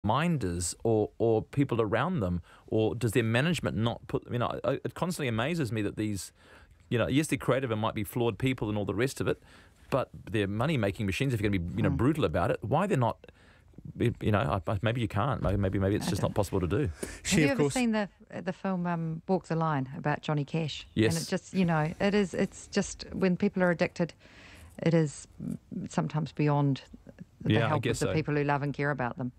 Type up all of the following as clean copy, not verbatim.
minders or people around them, or does their management not put, it constantly amazes me that these, yes, they're creative and might be flawed people and all the rest of it, but they're money-making machines. If you're going to be, brutal about it, why they're not, maybe you can't. Maybe it's just not possible to do. Have you ever seen the film Walk the Line about Johnny Cash? Yes. And it just, it's just when people are addicted, it is sometimes beyond the help of the people who love and care about them.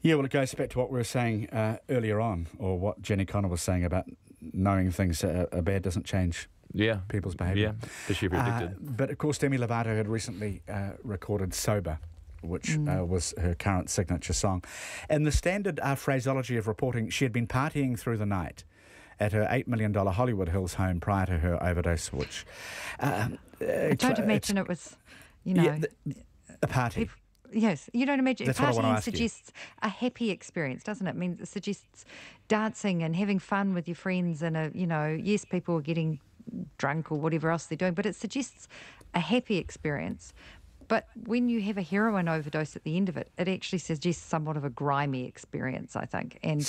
Yeah, well, it goes back to what we were saying earlier on, or what Jenny Connor was saying about knowing things are bad doesn't change people's behaviour. Yeah, especially if you're addicted. But, of course, Demi Lovato had recently recorded Sober, which was her current signature song. In the standard phraseology of reporting, she had been partying through the night at her $8 million Hollywood Hills home prior to her overdose, which... I don't imagine it was, a party. Yes, you don't imagine. That's partying suggests a happy experience, doesn't it? It suggests dancing and having fun with your friends and, yes, people are getting drunk or whatever else they're doing, but it suggests a happy experience. But when you have a heroin overdose at the end of it, it actually suggests somewhat of a grimy experience, I think. And,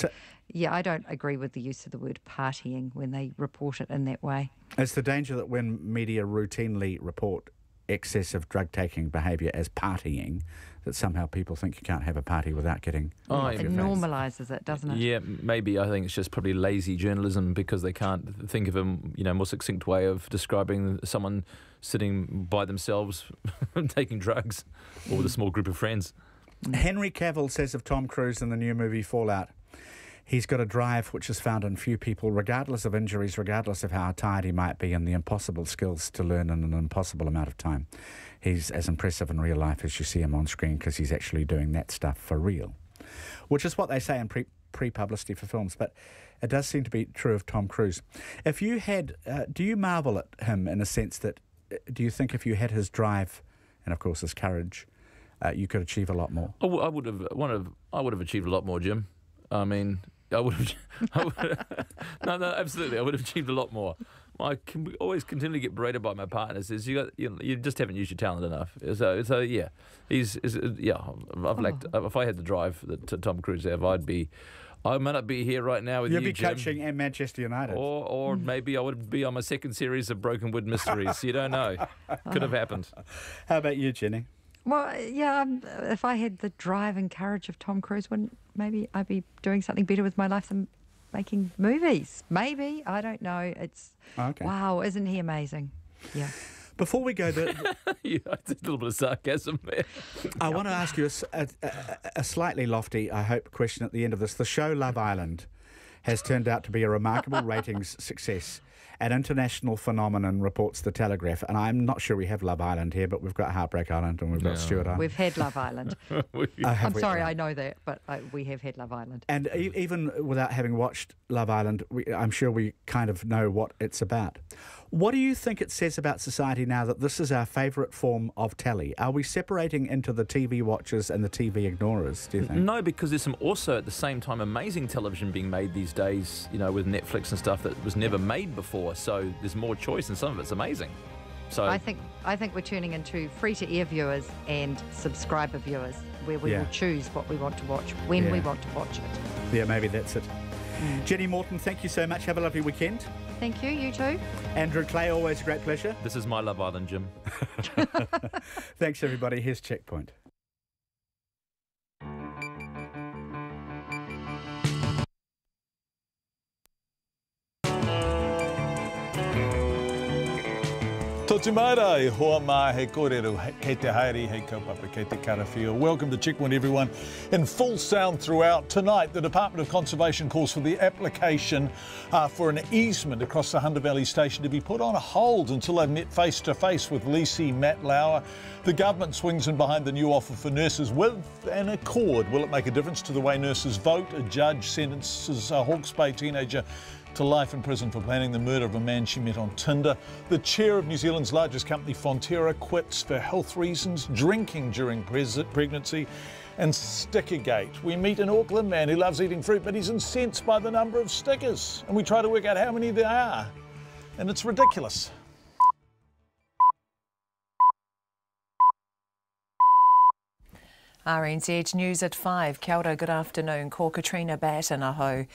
I don't agree with the use of the word partying when they report it in that way. It's the danger that when media routinely report excessive drug-taking behaviour as partying, that somehow people think you can't have a party without getting... it normalises it, doesn't it? Yeah, maybe. I think it's just probably lazy journalism because they can't think of a more succinct way of describing someone sitting by themselves taking drugs or with a small group of friends. Henry Cavill says of Tom Cruise in the new movie Fallout, he's got a drive which is found in few people, regardless of injuries, regardless of how tired he might be, and the impossible skills to learn in an impossible amount of time. He's as impressive in real life as you see him on screen because he's actually doing that stuff for real, which is what they say in pre-publicity for films, but it does seem to be true of Tom Cruise. If you had, do you marvel at him in a sense that, do you think if you had his drive and, of course, his courage, you could achieve a lot more? I would have achieved a lot more, Jim. I would have. No, absolutely. I would have achieved a lot more. I can always continually get berated by my partners. Is you just haven't used your talent enough. So yeah, I've lacked. If I had the drive that Tom Cruise have, I might not be here right now with you, Jim. You'd be coaching Jim. at Manchester United. Or maybe I would be on my second series of Broken Wood Mysteries. You don't know. Could have happened. How about you, Jenny? Well, yeah, if I had the drive and courage of Tom Cruise, maybe I'd be doing something better with my life than making movies. Maybe. I don't know. It's, wow, isn't he amazing? Yeah. Before we go, it's a little bit of sarcasm there. I want to ask you a slightly lofty, I hope, question at the end of this. The show Love Island has turned out to be a remarkable ratings success. An international phenomenon, reports The Telegraph. And I'm not sure we have Love Island here, but we've got Heartbreak Island and we've got Stuart Island. We've had Love Island. I'm sorry, I know that, but we have had Love Island. And even without having watched Love Island, I'm sure we kind of know what it's about. What do you think it says about society now that this is our favourite form of telly? Are we separating into the TV watchers and the TV ignorers, do you think? No, because there's some also at the same time amazing television being made these days, with Netflix and stuff that was never made before. So there's more choice and some of it's amazing. So I think we're turning into free-to-air viewers and subscriber viewers where we will choose what we want to watch when we want to watch it. Yeah, maybe that's it. Jenny Morton, thank you so much. Have a lovely weekend. Thank you, you too. Andrew Clay, always a great pleasure. This is my Love Island, Jim. Thanks, everybody. Here's Checkpoint. Tō marai, hoa mai he kōrero, kei te haere, he kaupapa, kei te karawhia. Welcome to Checkpoint, everyone. In full sound throughout. Tonight, the Department of Conservation calls for the application for an easement across the Hunter Valley Station to be put on hold until they've met face-to-face with Lisi Matt Lauer. The government swings in behind the new offer for nurses with an accord. Will it make a difference to the way nurses vote? A judge sentences a Hawke's Bay teenager to life in prison for planning the murder of a man she met on Tinder. The chair of New Zealand's largest company, Fonterra, quits for health reasons, drinking during pregnancy, and Stickergate. We meet an Auckland man who loves eating fruit, but he's incensed by the number of stickers. And we try to work out how many there are. And it's ridiculous. RNZ News at 5. Kia ora, good afternoon. Ko Katrina Bat and aho.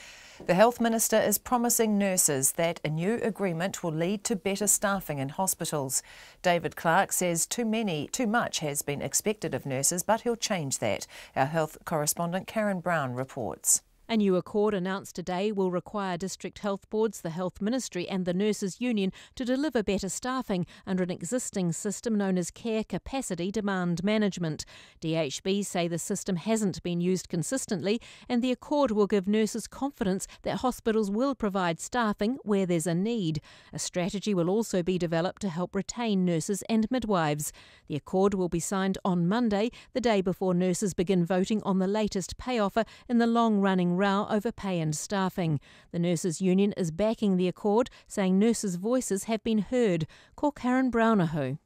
The Health Minister is promising nurses that a new agreement will lead to better staffing in hospitals. David Clark says too much has been expected of nurses, but he'll change that. Our health correspondent Karen Brown reports. A new accord announced today will require district health boards, the Health Ministry and the Nurses Union to deliver better staffing under an existing system known as Care Capacity Demand Management. DHB say the system hasn't been used consistently, and the accord will give nurses confidence that hospitals will provide staffing where there's a need. A strategy will also be developed to help retain nurses and midwives. The accord will be signed on Monday, the day before nurses begin voting on the latest pay offer in the long-running row over pay and staffing. The Nurses Union is backing the accord, saying nurses' voices have been heard. Ko Karen Brown aho.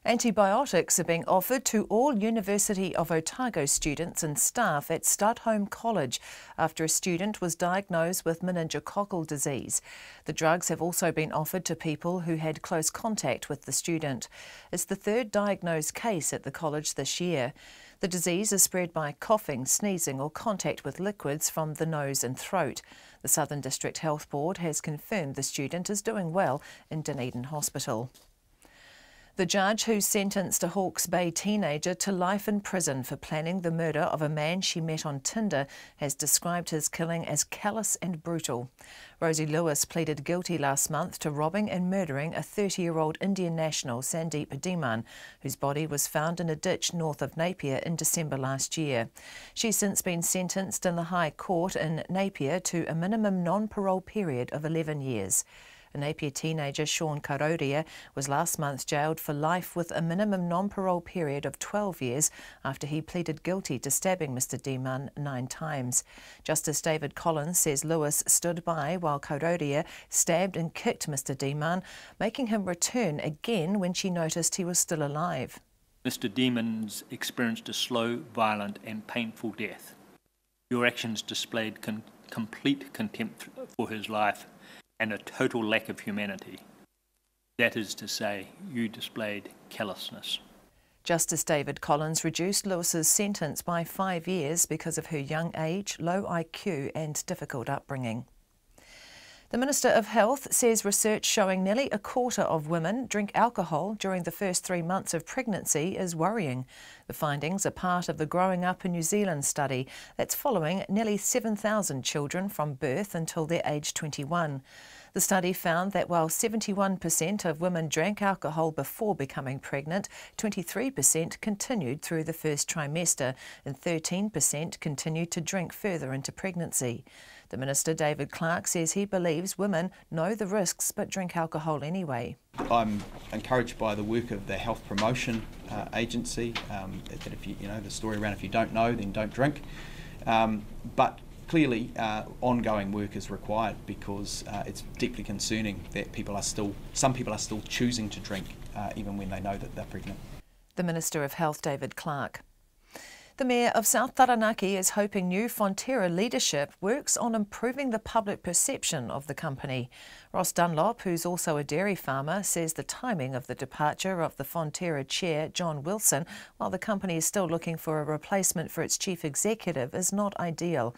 Antibiotics are being offered to all University of Otago students and staff at Studholme College after a student was diagnosed with meningococcal disease. The drugs have also been offered to people who had close contact with the student. It's the third diagnosed case at the college this year. The disease is spread by coughing, sneezing or contact with liquids from the nose and throat. The Southern District Health Board has confirmed the student is doing well in Dunedin Hospital. The judge who sentenced a Hawke's Bay teenager to life in prison for planning the murder of a man she met on Tinder has described his killing as callous and brutal. Rosie Lewis pleaded guilty last month to robbing and murdering a 30-year-old Indian national, Sandeep Dhiman, whose body was found in a ditch north of Napier in December last year. She's since been sentenced in the High Court in Napier to a minimum non-parole period of 11 years. A Napier teenager, Sean Karoria, was last month jailed for life with a minimum non-parole period of 12 years after he pleaded guilty to stabbing Mr Dhiman 9 times. Justice David Collins says Lewis stood by while Karoria stabbed and kicked Mr Dhiman, making him return again when she noticed he was still alive. Mr Dhiman's experienced a slow, violent and painful death. Your actions displayed complete contempt for his life and a total lack of humanity. That is to say, you displayed callousness. Justice David Collins reduced Lewis's sentence by 5 years because of her young age, low IQ and difficult upbringing. The Minister of Health says research showing nearly a quarter of women drink alcohol during the first 3 months of pregnancy is worrying. The findings are part of the Growing Up in New Zealand study that's following nearly 7,000 children from birth until they're age 21. The study found that while 71% of women drank alcohol before becoming pregnant, 23% continued through the first trimester and 13% continued to drink further into pregnancy. The Minister, David Clark, says he believes women know the risks but drink alcohol anyway. I'm encouraged by the work of the Health Promotion Agency, that if you know the story around if you don't know, then don't drink. But clearly, ongoing work is required because it's deeply concerning that some people are still choosing to drink even when they know that they're pregnant. The Minister of Health, David Clark. The Mayor of South Taranaki is hoping new Fonterra leadership works on improving the public perception of the company. Ross Dunlop, who's also a dairy farmer, says the timing of the departure of the Fonterra chair, John Wilson, while the company is still looking for a replacement for its chief executive, is not ideal.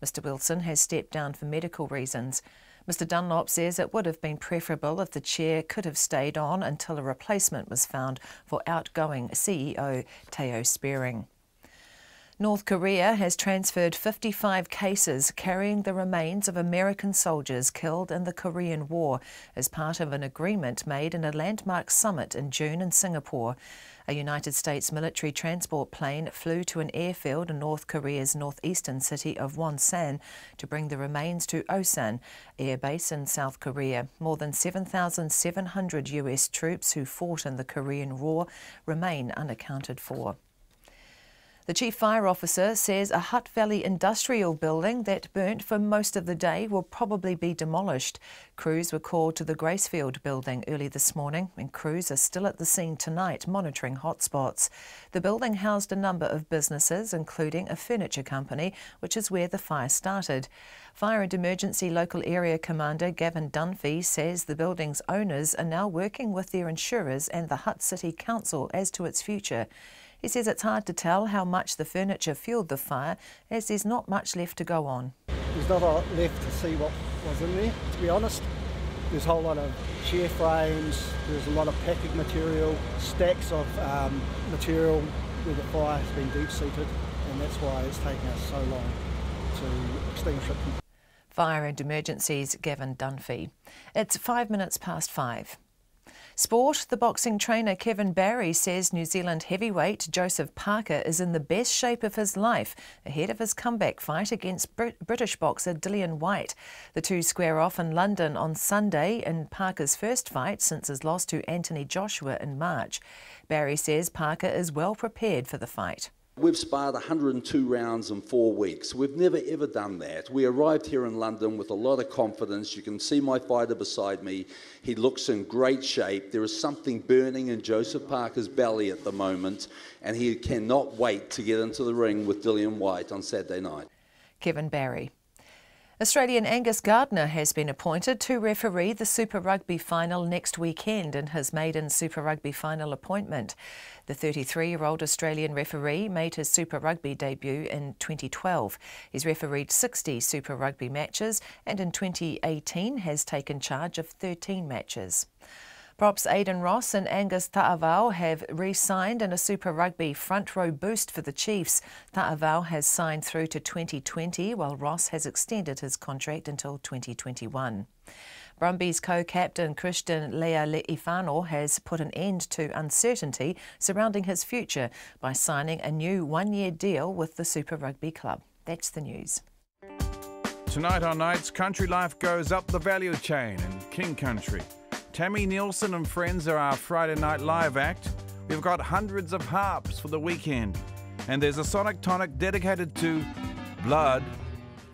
Mr Wilson has stepped down for medical reasons. Mr Dunlop says it would have been preferable if the chair could have stayed on until a replacement was found for outgoing CEO Teo Spearing. North Korea has transferred 55 cases carrying the remains of American soldiers killed in the Korean War as part of an agreement made in a landmark summit in June in Singapore. A United States military transport plane flew to an airfield in North Korea's northeastern city of Wonsan to bring the remains to Osan Air Base in South Korea. More than 7,700 US troops who fought in the Korean War remain unaccounted for. The Chief Fire Officer says a Hutt Valley industrial building that burnt for most of the day will probably be demolished. Crews were called to the Gracefield building early this morning and crews are still at the scene tonight monitoring hotspots. The building housed a number of businesses, including a furniture company, which is where the fire started. Fire and Emergency Local Area Commander Gavin Dunphy says the building's owners are now working with their insurers and the Hutt City Council as to its future. He says it's hard to tell how much the furniture fueled the fire, as there's not much left to go on. There's not a lot left to see what was in there, to be honest. There's a whole lot of chair frames, there's a lot of packing material, stacks of material where the fire has been deep-seated, and that's why it's taken us so long to extinguish it. Fire and Emergencies, Gavin Dunphy. It's 5:05. Sport. The boxing trainer Kevin Barry says New Zealand heavyweight Joseph Parker is in the best shape of his life ahead of his comeback fight against British boxer Dillian Whyte. The two square off in London on Sunday in Parker's first fight since his loss to Anthony Joshua in March. Barry says Parker is well prepared for the fight. We've sparred 102 rounds in 4 weeks. We've never ever done that. We arrived here in London with a lot of confidence. You can see my fighter beside me. He looks in great shape. There is something burning in Joseph Parker's belly at the moment, and he cannot wait to get into the ring with Dillian Whyte on Saturday night. Kevin Barry. Australian Angus Gardner has been appointed to referee the Super Rugby final next weekend in his maiden Super Rugby final appointment. The 33-year-old Australian referee made his Super Rugby debut in 2012. He's refereed 60 Super Rugby matches and in 2018 has taken charge of 13 matches. Props Aidan Ross and Angus Ta'avao have re-signed in a Super Rugby front row boost for the Chiefs. Ta'avao has signed through to 2020, while Ross has extended his contract until 2021. Brumbies co-captain Christian Le'Ifano has put an end to uncertainty surrounding his future by signing a new one-year deal with the Super Rugby club. That's the news. Tonight on Nights, country life goes up the value chain in King Country. Tammy Nielsen and Friends are our Friday night live act. We've got hundreds of harps for the weekend. And there's a sonic tonic dedicated to blood.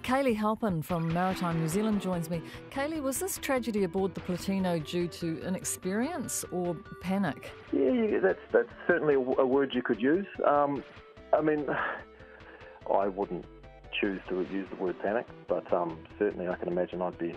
Kaylee Halpin from Maritime New Zealand joins me. Kaylee, was this tragedy aboard the Platino due to inexperience or panic? Yeah, that's certainly a word you could use. I mean, I wouldn't choose to use the word panic, but certainly I can imagine I'd be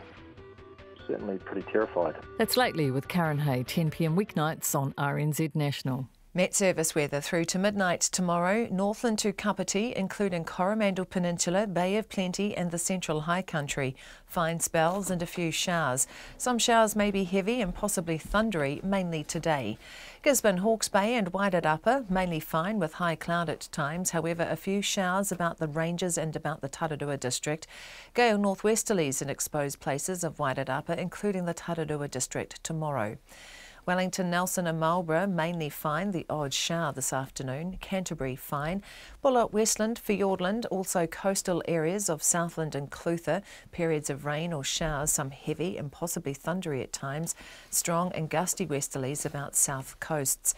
certainly pretty terrified. That's Lately with Karen Hay, 10 p.m. weeknights on RNZ National. Met Service weather through to midnight tomorrow. Northland to Kapiti, including Coromandel Peninsula, Bay of Plenty and the Central High Country. Fine spells and a few showers. Some showers may be heavy and possibly thundery, mainly today. Gisborne, Hawke's Bay and Wairarapa, mainly fine with high cloud at times. However, a few showers about the ranges and about the Tararua district. Gale northwesterlies in exposed places of Wairarapa, including the Tararua district tomorrow. Wellington, Nelson and Marlborough mainly fine, the odd shower this afternoon. Canterbury fine. Bulla, Westland, Fiordland, also coastal areas of Southland and Clutha. Periods of rain or showers, some heavy and possibly thundery at times. Strong and gusty westerlies about south coasts.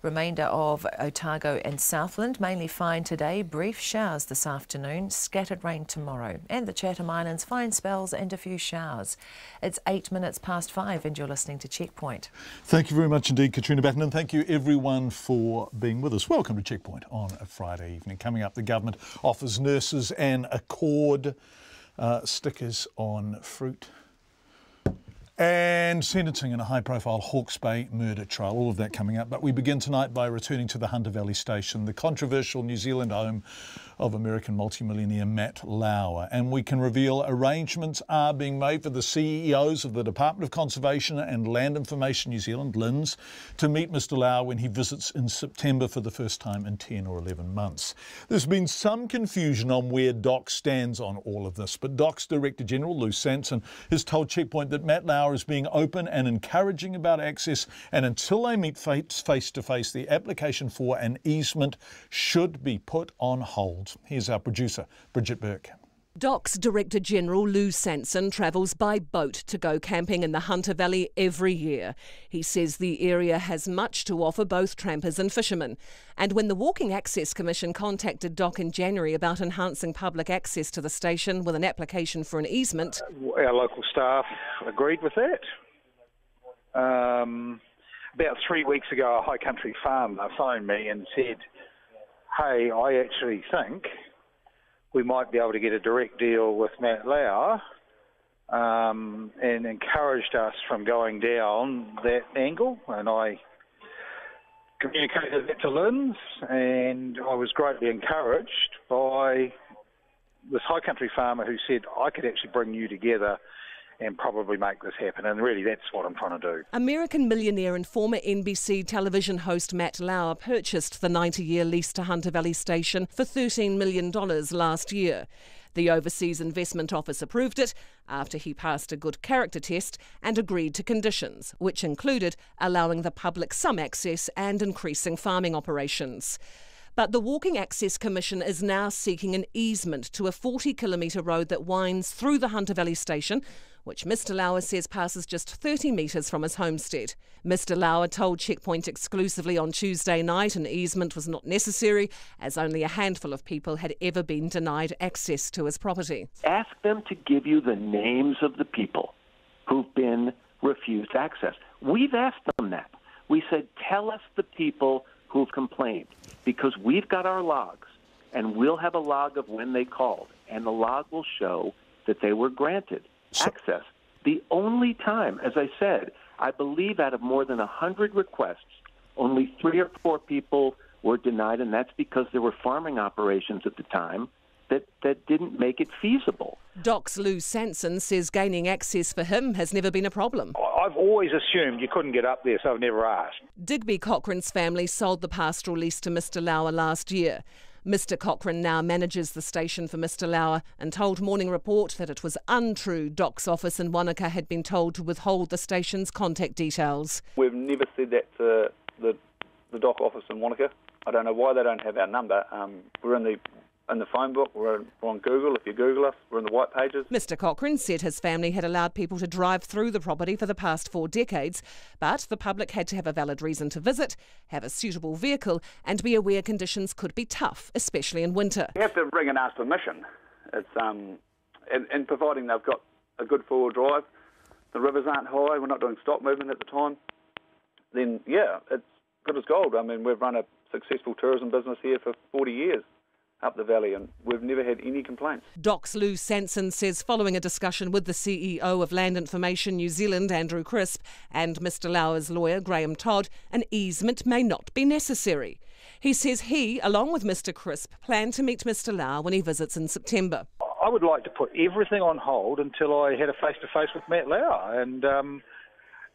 Remainder of Otago and Southland, mainly fine today. Brief showers this afternoon, scattered rain tomorrow. And the Chatham Islands, fine spells and a few showers. It's 5:08 and you're listening to Checkpoint. Thank you very much indeed, Katrina Batten, and thank you everyone for being with us. Welcome to Checkpoint on a Friday evening. Coming up, the government offers nurses an accord, stickers on fruit, and sentencing in a high-profile Hawke's Bay murder trial. All of that coming up. But we begin tonight by returning to the Hunter Valley Station, the controversial New Zealand home of American multimillionaire Matt Lauer. And we can reveal arrangements are being made for the CEOs of the Department of Conservation and Land Information New Zealand, LINZ, to meet Mr Lauer when he visits in September for the first time in 10 or 11 months. There's been some confusion on where DOC stands on all of this, but DOC's Director General, Lou Sanson, has told Checkpoint that Matt Lauer is being open and encouraging about access, and until they meet face to face, the application for an easement should be put on hold. Here's our producer, Bridget Burke. DOC's Director General Lou Sanson travels by boat to go camping in the Hunter Valley every year. He says the area has much to offer both trampers and fishermen. And when the Walking Access Commission contacted DOC in January about enhancing public access to the station with an application for an easement, our local staff agreed with that. About 3 weeks ago, a high country farmer phoned me and said, hey, I actually think we might be able to get a direct deal with Matt Lauer, and encouraged us from going down that angle. And I communicated that to Lynn's, and I was greatly encouraged by this high country farmer who said, I could actually bring you together and probably make this happen. And really, that's what I'm trying to do. American millionaire and former NBC television host Matt Lauer purchased the 90-year lease to Hunter Valley Station for $13 million last year. The Overseas Investment Office approved it after he passed a good character test and agreed to conditions, which included allowing the public some access and increasing farming operations. But the Walking Access Commission is now seeking an easement to a 40-kilometre road that winds through the Hunter Valley Station, which Mr Lauer says passes just 30 metres from his homestead. Mr Lauer told Checkpoint exclusively on Tuesday night an easement was not necessary, as only a handful of people had ever been denied access to his property. Ask them to give you the names of the people who've been refused access. We've asked them that. We said, tell us the people who've complained, because we've got our logs, and we'll have a log of when they called, and the log will show that they were granted access. The only time, as I said, I believe out of more than 100 requests, only 3 or 4 people were denied, and that's because there were farming operations at the time that didn't make it feasible. Doc's Lou Sanson says gaining access for him has never been a problem. I've always assumed you couldn't get up there, so I've never asked. Digby Cochrane's family sold the pastoral lease to Mr Lauer last year. Mr Cochrane now manages the station for Mr Lauer and told Morning Report that it was untrue Doc's office in Wanaka had been told to withhold the station's contact details. We've never said that to the Doc office in Wanaka. I don't know why they don't have our number. We're in the phone book, we're on Google. If you Google us, we're in the white pages. Mr Cochrane said his family had allowed people to drive through the property for the past 4 decades, but the public had to have a valid reason to visit, have a suitable vehicle and be aware conditions could be tough, especially in winter. You have to ring and ask permission. It's and providing they've got a good four-wheel drive, the rivers aren't high, we're not doing stock movement at the time, then yeah, it's good as gold. I mean, we've run a successful tourism business here for 40 years. Up the valley, and we've never had any complaints. Doc's Lou Sanson says following a discussion with the CEO of Land Information New Zealand, Andrew Crisp, and Mr Lauer's lawyer, Graham Todd, an easement may not be necessary. He says he, along with Mr Crisp, plan to meet Mr Lauer when he visits in September. I would like to put everything on hold until I had a face-to-face with Matt Lauer, and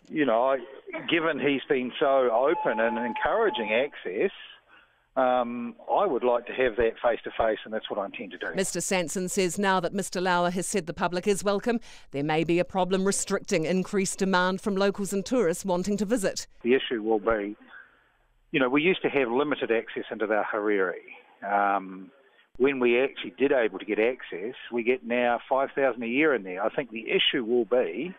given he's been so open and encouraging access, I would like to have that face-to-face, and that's what I intend to do. Mr Sanson says now that Mr Lauer has said the public is welcome, there may be a problem restricting increased demand from locals and tourists wanting to visit. The issue will be, we used to have limited access into the Hariri. When we actually did able to get access, we get now 5,000 a year in there. I think the issue will be,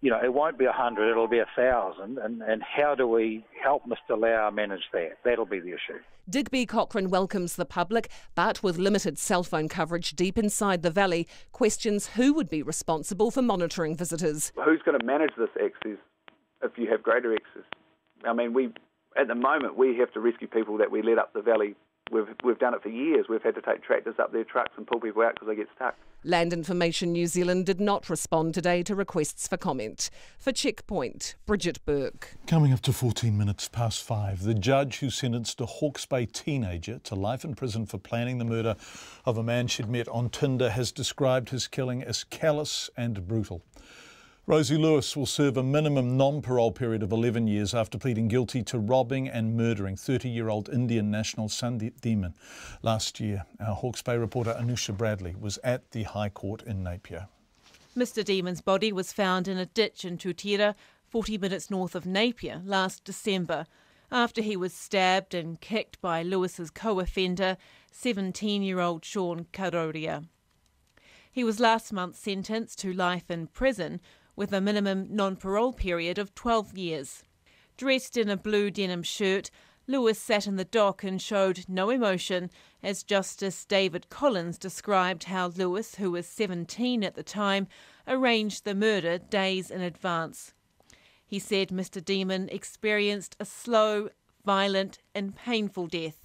it won't be 100, it'll be 1,000, and how do we help Mr Lauer manage that? That'll be the issue. Digby Cochrane welcomes the public, but with limited cell phone coverage deep inside the valley, questions who would be responsible for monitoring visitors. Who's going to manage this access if you have greater access? I mean, at the moment, we have to rescue people that we let up the valley. We've done it for years. We've had to take tractors up their trucks and pull people out because they get stuck. Land Information New Zealand did not respond today to requests for comment. For Checkpoint, Bridget Burke. Coming up to 14 minutes past 5, the judge who sentenced a Hawke's Bay teenager to life in prison for planning the murder of a man she'd met on Tinder has described his killing as callous and brutal. Rosie Lewis will serve a minimum non-parole period of 11 years after pleading guilty to robbing and murdering 30-year-old Indian national Sandeep Demon last year. Our Hawke's Bay reporter Anusha Bradley was at the High Court in Napier. Mr Demon's body was found in a ditch in Tutira, 40 minutes north of Napier, last December, after he was stabbed and kicked by Lewis's co-offender, 17-year-old Sean Karoria. He was last month sentenced to life in prison, with a minimum non-parole period of 12 years. Dressed in a blue denim shirt, Lewis sat in the dock and showed no emotion as Justice David Collins described how Lewis, who was 17 at the time, arranged the murder days in advance. He said Mr Demon experienced a slow, violent and painful death.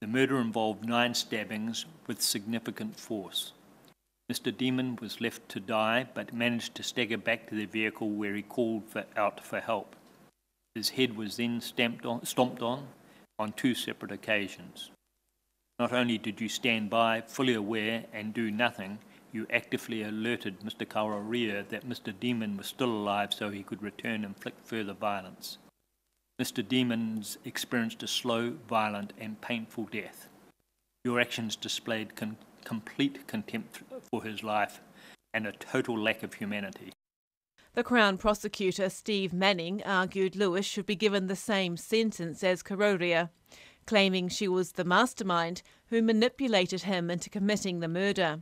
The murder involved 9 stabbings with significant force. Mr Demon was left to die, but managed to stagger back to the vehicle where he called out for help. His head was then stomped on 2 separate occasions. Not only did you stand by, fully aware, and do nothing, you actively alerted Mr. Kawaria that Mr. Demon was still alive so he could return and inflict further violence. Mr. Demon's experienced a slow, violent, and painful death. Your actions displayed complete contempt for his life and a total lack of humanity. The Crown Prosecutor Steve Manning argued Lewis should be given the same sentence as Karoria, claiming she was the mastermind who manipulated him into committing the murder.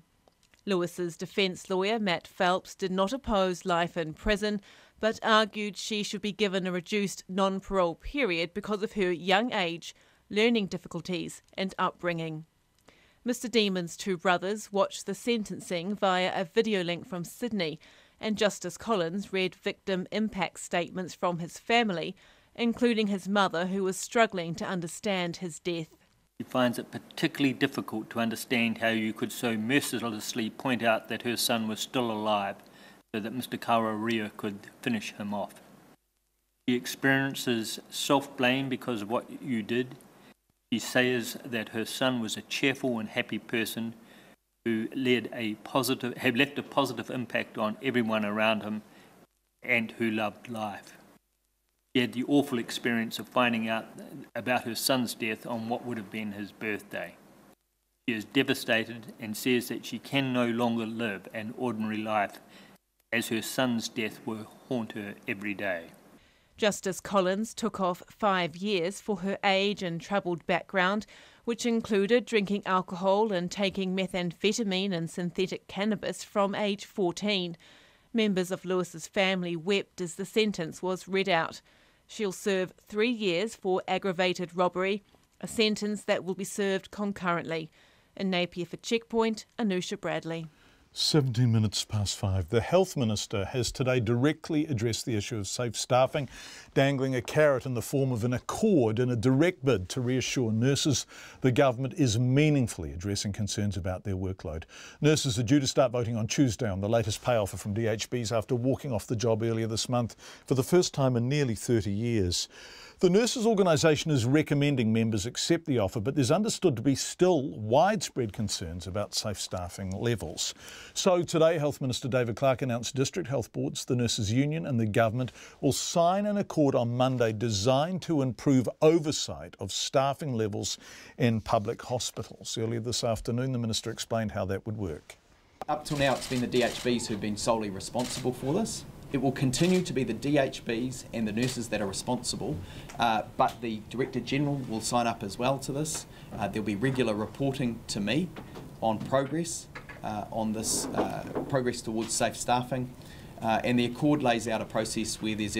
Lewis's defence lawyer, Matt Phelps, did not oppose life in prison, but argued she should be given a reduced non-parole period because of her young age, learning difficulties and upbringing. Mr. Demon's 2 brothers watched the sentencing via a video link from Sydney, and Justice Collins read victim impact statements from his family, including his mother, who was struggling to understand his death. She finds it particularly difficult to understand how you could so mercilessly point out that her son was still alive so that Mr. Kawaria could finish him off. She experiences self-blame because of what you did. She says that her son was a cheerful and happy person who had left a positive impact on everyone around him and who loved life. She had the awful experience of finding out about her son's death on what would have been his birthday. She is devastated and says that she can no longer live an ordinary life as her son's death will haunt her every day. Justice Collins took off 5 years for her age and troubled background, which included drinking alcohol and taking methamphetamine and synthetic cannabis from age 14. Members of Lewis's family wept as the sentence was read out. She'll serve 3 years for aggravated robbery, a sentence that will be served concurrently. In Napier for Checkpoint, Anusha Bradley. 17 minutes past 5. The Health Minister has today directly addressed the issue of safe staffing, dangling a carrot in the form of an accord in a direct bid to reassure nurses the government is meaningfully addressing concerns about their workload. Nurses are due to start voting on Tuesday on the latest pay offer from DHBs after walking off the job earlier this month for the first time in nearly 30 years. The nurses' organisation is recommending members accept the offer, but there's understood to be still widespread concerns about safe staffing levels. So today, Health Minister David Clark announced district health boards, the Nurses Union and the government will sign an accord on Monday designed to improve oversight of staffing levels in public hospitals. Earlier this afternoon, the Minister explained how that would work. Up till now, it's been the DHBs who've been solely responsible for this. It will continue to be the DHBs and the nurses that are responsible, but the Director General will sign up as well to this. There'll be regular reporting to me on progress on this progress towards safe staffing, and the accord lays out a process where there's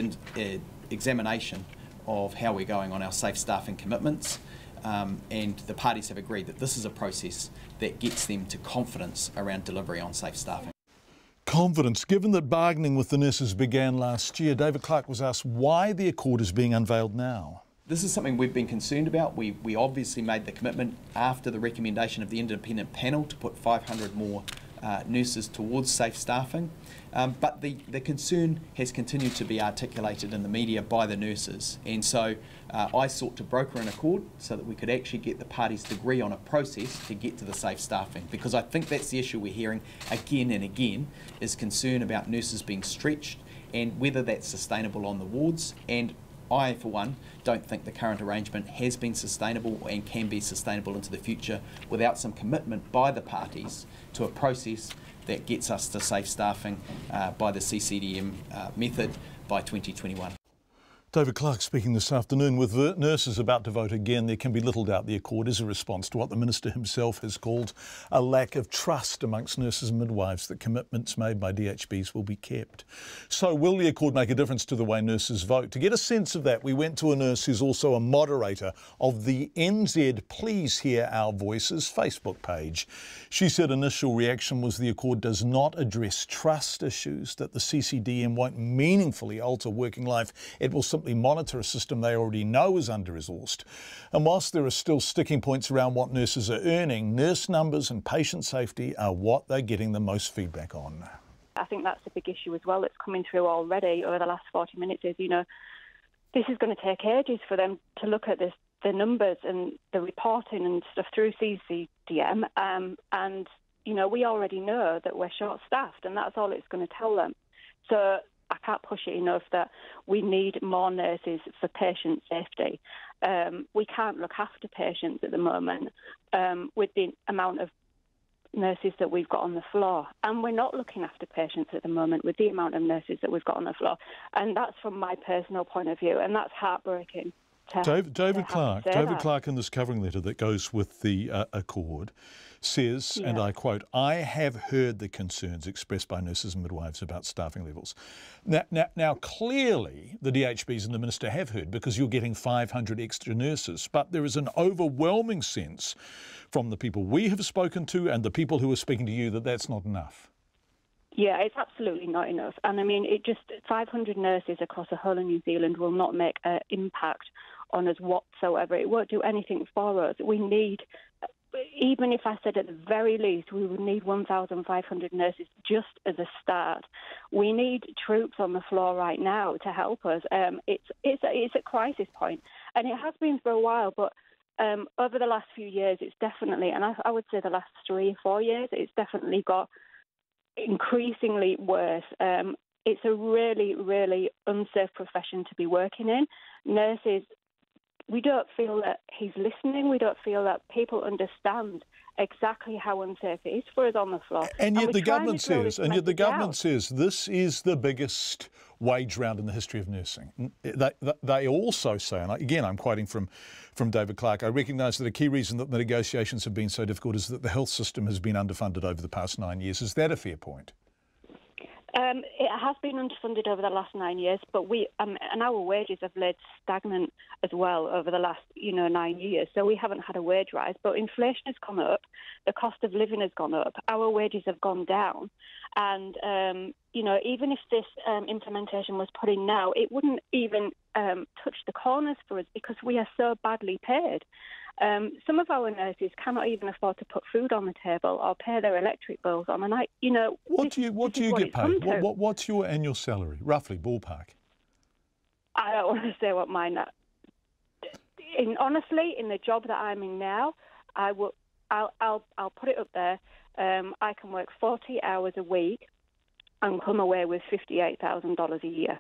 examination of how we're going on our safe staffing commitments, and the parties have agreed that this is a process that gets them to confidence around delivery on safe staffing. Confidence. Given that bargaining with the nurses began last year, David Clark was asked why the accord is being unveiled now. This is something we've been concerned about. We obviously made the commitment after the recommendation of the independent panel to put 500 more nurses towards safe staffing. But the concern has continued to be articulated in the media by the nurses. And so I sought to broker an accord so that we could actually get the parties to agree on a process to get to the safe staffing. Because I think that's the issue we're hearing again and again, is concern about nurses being stretched and whether that's sustainable on the wards. And I, for one, don't think the current arrangement has been sustainable and can be sustainable into the future without some commitment by the parties to a process that gets us to safe staffing by the CCDM method by 2021. David Clark speaking this afternoon. With nurses about to vote again, there can be little doubt the accord is a response to what the Minister himself has called a lack of trust amongst nurses and midwives that commitments made by DHBs will be kept. So will the accord make a difference to the way nurses vote? To get a sense of that, we went to a nurse who's also a moderator of the NZ Please Hear Our Voices Facebook page. She said initial reaction was the accord does not address trust issues, that the CCDM won't meaningfully alter working life. It will simply monitor a system they already know is under-resourced. And whilst there are still sticking points around what nurses are earning, nurse numbers and patient safety are what they're getting the most feedback on. I think that's a big issue as well that's coming through already over the last 40 minutes is, this is going to take ages for them to look at this, the numbers and the reporting and stuff through CCDM. And, you know, we already know that we're short-staffed, and that's all it's going to tell them. So I can't push it enough that we need more nurses for patient safety. We can't look after patients at the moment with the amount of nurses that we've got on the floor. And we're not looking after patients at the moment with the amount of nurses that we've got on the floor. And that's from my personal point of view, and that's heartbreaking. David Clark in this covering letter that goes with the Accord says, and I quote, "I have heard the concerns expressed by nurses and midwives about staffing levels." Now clearly the DHBs and the Minister have heard, because you're getting 500 extra nurses, but there is an overwhelming sense from the people we have spoken to and the people who are speaking to you that that's not enough. Yeah, it's absolutely not enough. And I mean, 500 nurses across the whole of New Zealand will not make an impact on us whatsoever. It won't do anything for us. We need, even if I said at the very least, we would need 1,500 nurses just as a start. We need troops on the floor right now to help us. It's a crisis point, and it has been for a while, but over the last few years, it's definitely, and I would say the last 3 or 4 years, it's definitely got increasingly worse. It's a really, really unsafe profession to be working in. Nurses, we don't feel that he's listening. We don't feel that people understand exactly how unsafe it is for us on the floor. And yet the government says, this is the biggest wage round in the history of nursing. They also say, and again I'm quoting from David Clark, "I recognise that a key reason that the negotiations have been so difficult is that the health system has been underfunded over the past 9 years." Is that a fair point? It has been underfunded over the last 9 years, but and our wages have laid stagnant as well over the last 9 years. So we haven't had a wage rise, but inflation has gone up, the cost of living has gone up, our wages have gone down, and even if this implementation was put in now, it wouldn't even touch the corners for us because we are so badly paid. Some of our nurses cannot even afford to put food on the table or pay their electric bills on a night. What do you get paid? What's your annual salary, roughly, ballpark? I don't want to say what mine are. Honestly, in the job that I'm in now, I'll put it up there. I can work 40 hours a week and come away with $58,000 a year,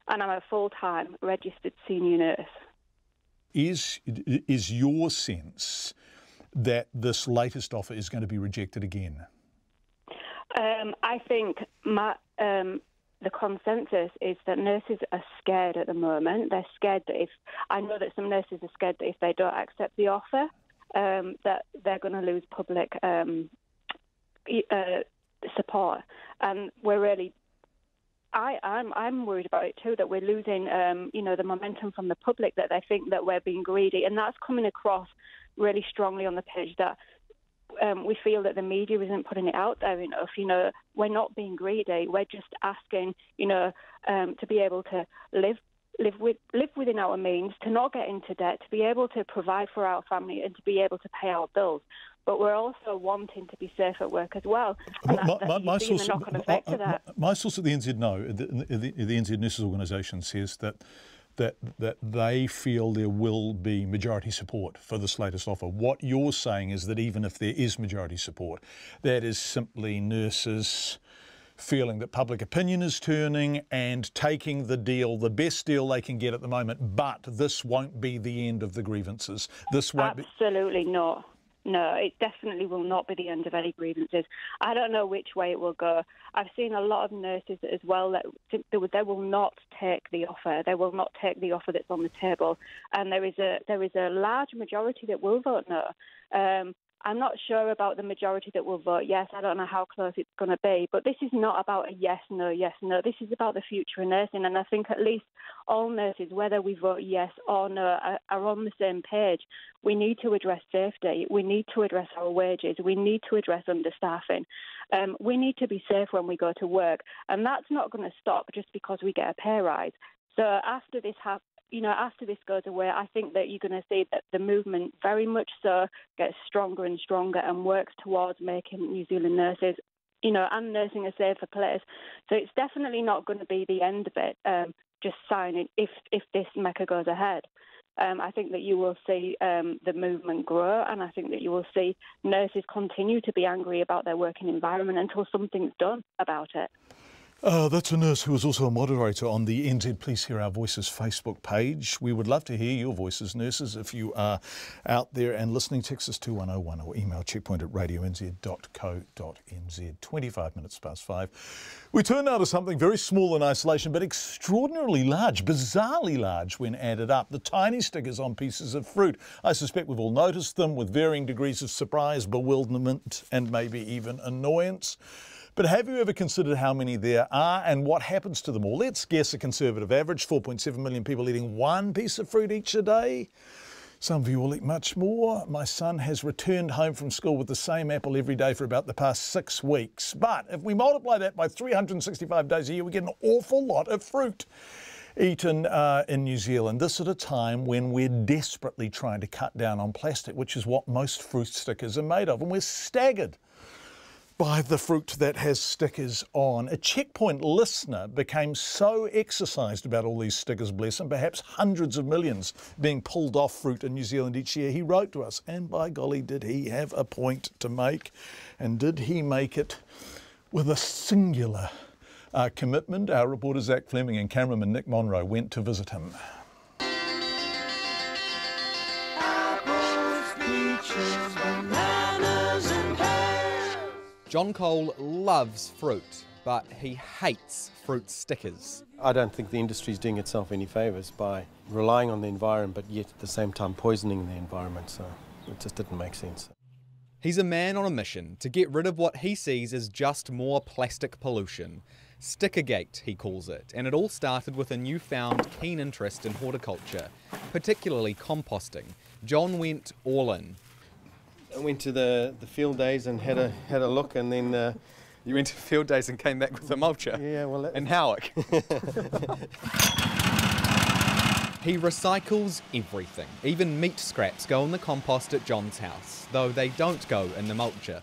and I'm a full-time registered senior nurse. Is your sense that this latest offer is going to be rejected again? I think the consensus is that nurses are scared at the moment. They're scared that I know that some nurses are scared that if they don't accept the offer, that they're going to lose public support. And we're really... I'm worried about it too, that we're losing, the momentum from the public, that they think that we're being greedy. And that's coming across really strongly on the page, that we feel that the media isn't putting it out there enough. We're not being greedy. We're just asking, to be able to live within our means, to not get into debt, to be able to provide for our family and to be able to pay our bills. But we're also wanting to be safe at work as well. And my source at the the NZ Nurses Organisation says that they feel there will be majority support for this latest offer. What you're saying is that even if there is majority support, that is simply nurses feeling that public opinion is turning and taking the deal, the best deal they can get at the moment, but this won't be the end of the grievances. This won't Absolutely not. No, it definitely will not be the end of any grievances. I don't know which way it will go. I've seen a lot of nurses as well that they will not take the offer. They will not take the offer that's on the table, and there is a large majority that will vote no. I'm not sure about the majority that will vote yes. I don't know how close it's going to be. But this is not about a yes, no, yes, no. This is about the future of nursing. And I think at least all nurses, whether we vote yes or no, are on the same page. We need to address safety. We need to address our wages. We need to address understaffing. We need to be safe when we go to work. And that's not going to stop just because we get a pay rise. So after this after this goes away, I think that you're going to see that the movement very much so gets stronger and stronger and works towards making New Zealand nurses, and nursing a safer place. So it's definitely not going to be the end of it. just sign if this MECA goes ahead. I think that you will see the movement grow, and I think that you will see nurses continue to be angry about their working environment until something's done about it. That's a nurse who is also a moderator on the NZ Please Hear Our Voices Facebook page. We would love to hear your voices, nurses, if you are out there and listening. Text us 2101 or email checkpoint@radionz.co.nz. 25 minutes past 5. We turn now to something very small in isolation, but extraordinarily large, bizarrely large when added up. The tiny stickers on pieces of fruit. I suspect we've all noticed them with varying degrees of surprise, bewilderment, and maybe even annoyance. But have you ever considered how many there are and what happens to them all? Let's guess a conservative average, 4.7 million people eating one piece of fruit each a day. Some of you will eat much more. My son has returned home from school with the same apple every day for about the past 6 weeks. But if we multiply that by 365 days a year, we get an awful lot of fruit eaten in New Zealand. This at a time when we're desperately trying to cut down on plastic, which is what most fruit stickers are made of. And we're staggered by the fruit that has stickers on. A Checkpoint listener became so exercised about all these stickers, bless him, perhaps hundreds of millions being pulled off fruit in New Zealand each year. He wrote to us, and by golly, did he have a point to make. And did he make it with a singular commitment? Our reporter Zach Fleming and cameraman Nick Monroe went to visit him. John Cole loves fruit, but he hates fruit stickers. I don't think the industry is doing itself any favours by relying on the environment, but yet at the same time poisoning the environment, so it just didn't make sense. He's a man on a mission to get rid of what he sees as just more plastic pollution. Stickergate, he calls it, and it all started with a newfound keen interest in horticulture, particularly composting. John went all in. I went to the field days and had a look, and then you went to field days and came back with a mulcher. Yeah, well, in Howick. He recycles everything. Even meat scraps go in the compost at John's house, though they don't go in the mulcher.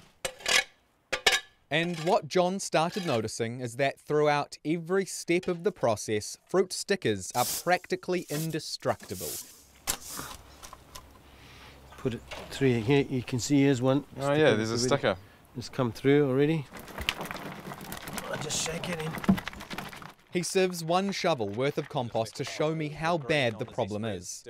And what John started noticing is that throughout every step of the process, fruit stickers are practically indestructible. Put it through here, you can see here's one. Oh yeah, there's a sticker. It's come through already. I'll just shake it in. He sieves one shovel worth of compost to show me how bad the problem is.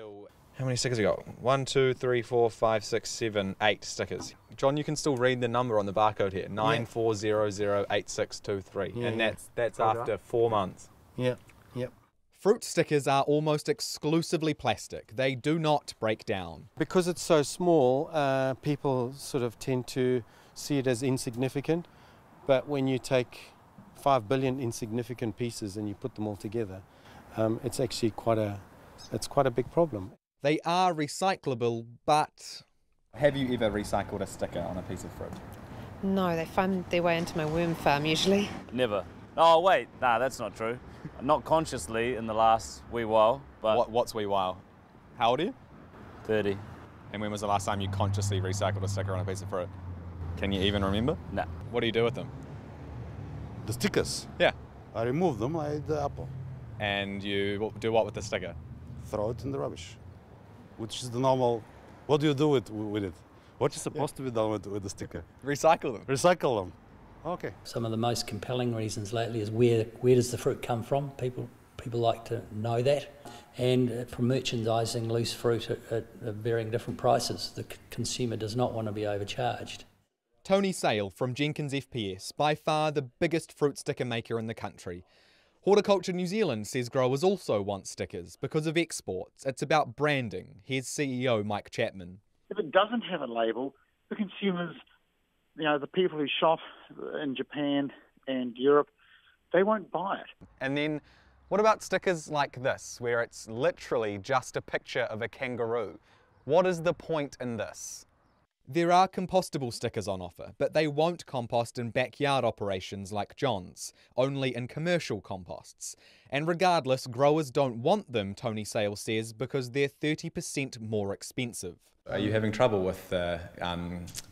How many stickers have you got? 1, 2, 3, 4, 5, 6, 7, 8 stickers. John, you can still read the number on the barcode here, 94008623, and that's after 4 months. Yeah, yep. Fruit stickers are almost exclusively plastic. They do not break down. Because it's so small, people sort of tend to see it as insignificant, but when you take 5 billion insignificant pieces and you put them all together, it's actually quite a big problem. They are recyclable, but have you ever recycled a sticker on a piece of fruit? No, they find their way into my worm farm usually. Never. Oh wait, nah, that's not true. Not consciously in the last wee while, but... What's wee while? How old are you? 30. And when was the last time you consciously recycled a sticker on a piece of fruit? Can you even remember? No. What do you do with them? The stickers? Yeah. I remove them, I eat the apple. And you do what with the sticker? Throw it in the rubbish, which is the normal... What do you do with it? What is supposed to be done with the sticker? Recycle them. Recycle them. Okay. Some of the most compelling reasons lately is where does the fruit come from? People like to know that. And for merchandising loose fruit at varying different prices, the consumer does not want to be overcharged. Tony Sale from Jenkins FPS, by far the biggest fruit sticker maker in the country. Horticulture New Zealand says growers also want stickers because of exports. It's about branding. Here's CEO Mike Chapman. If it doesn't have a label, the consumers, the people who shop in Japan and Europe, they won't buy it. And then what about stickers like this, where it's literally just a picture of a kangaroo? What is the point in this? There are compostable stickers on offer, but they won't compost in backyard operations like John's, only in commercial composts. And regardless, growers don't want them, Tony Sale says, because they're 30% more expensive. Are you having trouble with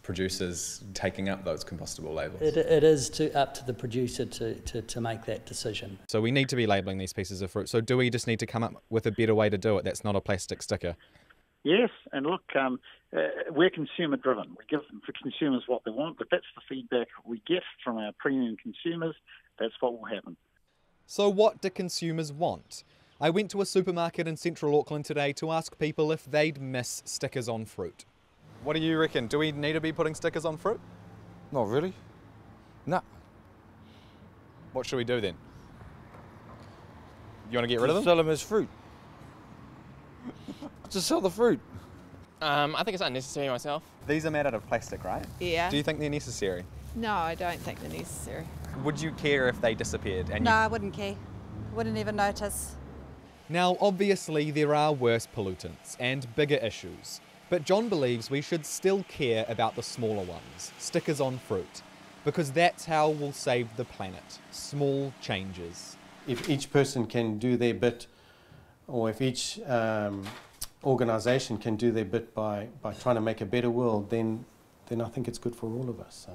producers taking up those compostable labels? It is up to the producer to make that decision. So we need to be labelling these pieces of fruit. So do we just need to come up with a better way to do it that's not a plastic sticker? Yes, and look, we're consumer driven. We give the consumers what they want, but that's the feedback we get from our premium consumers. That's what will happen. So what do consumers want? I went to a supermarket in central Auckland today to ask people if they'd miss stickers on fruit. What do you reckon? Do we need to be putting stickers on fruit? Not really. No. What should we do then? You want to get rid of them? Sell them as fruit. Just sell the fruit. I think it's unnecessary myself. These are made out of plastic, right? Yeah. Do you think they're necessary? No, I don't think they're necessary. Would you care if they disappeared? No, I wouldn't care. Wouldn't even notice. Now, obviously, there are worse pollutants and bigger issues, but John believes we should still care about the smaller ones, stickers on fruit, because that's how we'll save the planet. Small changes. If each person can do their bit, or if each organisation can do their bit by trying to make a better world, then I think it's good for all of us. So.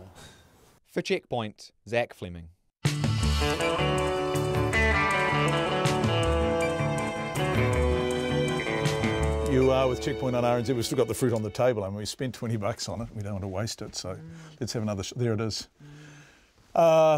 For Checkpoint, Zach Fleming. You are with Checkpoint on RNZ. We've still got the fruit on the table. I mean, we spent $20 on it. We don't want to waste it, so let's have another. There it is.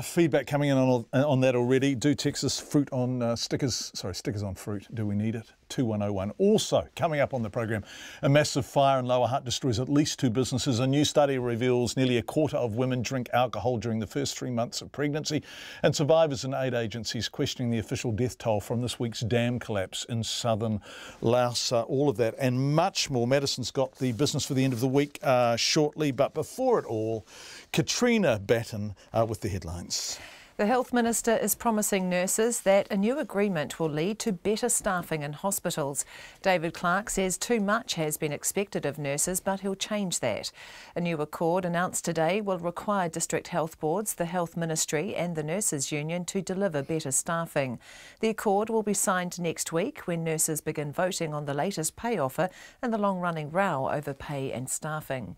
Feedback coming in on that already. Do text us fruit on stickers. Sorry, stickers on fruit. Do we need it? 2101. Also, coming up on the program, a massive fire in Lower Hutt destroys at least 2 businesses. A new study reveals nearly a quarter of women drink alcohol during the first 3 months of pregnancy. And survivors and aid agencies questioning the official death toll from this week's dam collapse in southern Laos. All of that and much more. Madison's got the business for the end of the week shortly. But before it all, Katrina Batten with the headlines. The Health Minister is promising nurses that a new agreement will lead to better staffing in hospitals. David Clark says too much has been expected of nurses, but he'll change that. A new accord announced today will require district health boards, the Health Ministry and the Nurses Union to deliver better staffing. The accord will be signed next week when nurses begin voting on the latest pay offer and the long-running row over pay and staffing.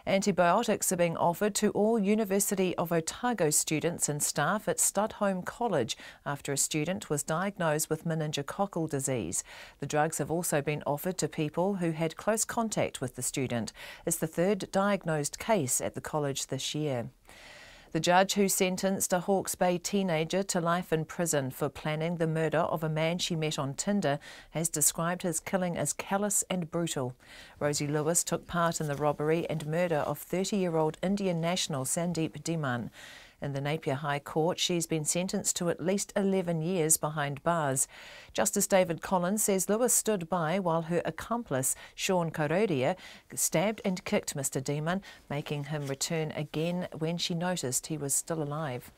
Antibiotics are being offered to all University of Otago students and staff at Studholme College after a student was diagnosed with meningococcal disease. The drugs have also been offered to people who had close contact with the student. It's the 3rd diagnosed case at the college this year. The judge who sentenced a Hawke's Bay teenager to life in prison for planning the murder of a man she met on Tinder has described his killing as callous and brutal. Rosie Lewis took part in the robbery and murder of 30-year-old Indian national Sandeep Dhiman. In the Napier High Court, she's been sentenced to at least 11 years behind bars. Justice David Collins says Lewis stood by while her accomplice, Sean Korodia, stabbed and kicked Mr Dhiman, making him return again when she noticed he was still alive.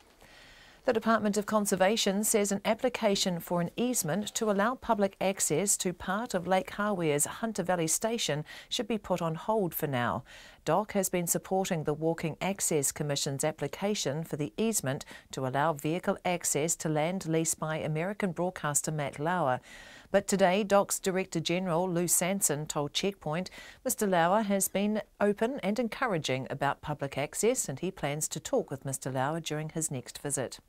The Department of Conservation says an application for an easement to allow public access to part of Lake Hawea's Hunter Valley Station should be put on hold for now. DOC has been supporting the Walking Access Commission's application for the easement to allow vehicle access to land leased by American broadcaster Matt Lauer. But today, DOC's Director General Lou Sanson told Checkpoint Mr Lauer has been open and encouraging about public access and he plans to talk with Mr Lauer during his next visit.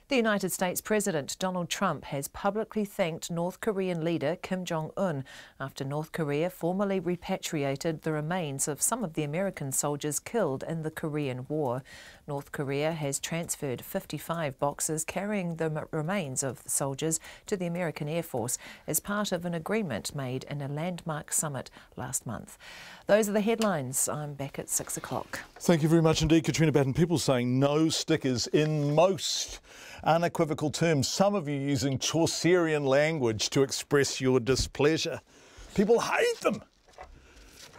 The United States President Donald Trump has publicly thanked North Korean leader Kim Jong-un after North Korea formally repatriated the remains of some of the American soldiers killed in the Korean War. North Korea has transferred 55 boxes carrying the remains of the soldiers to the American Air Force as part of an agreement made in a landmark summit last month. Those are the headlines. I'm back at 6 o'clock. Thank you very much indeed, Katrina Batten. People saying no stickers in most unequivocal terms. Some of you using Chaucerian language to express your displeasure. People hate them.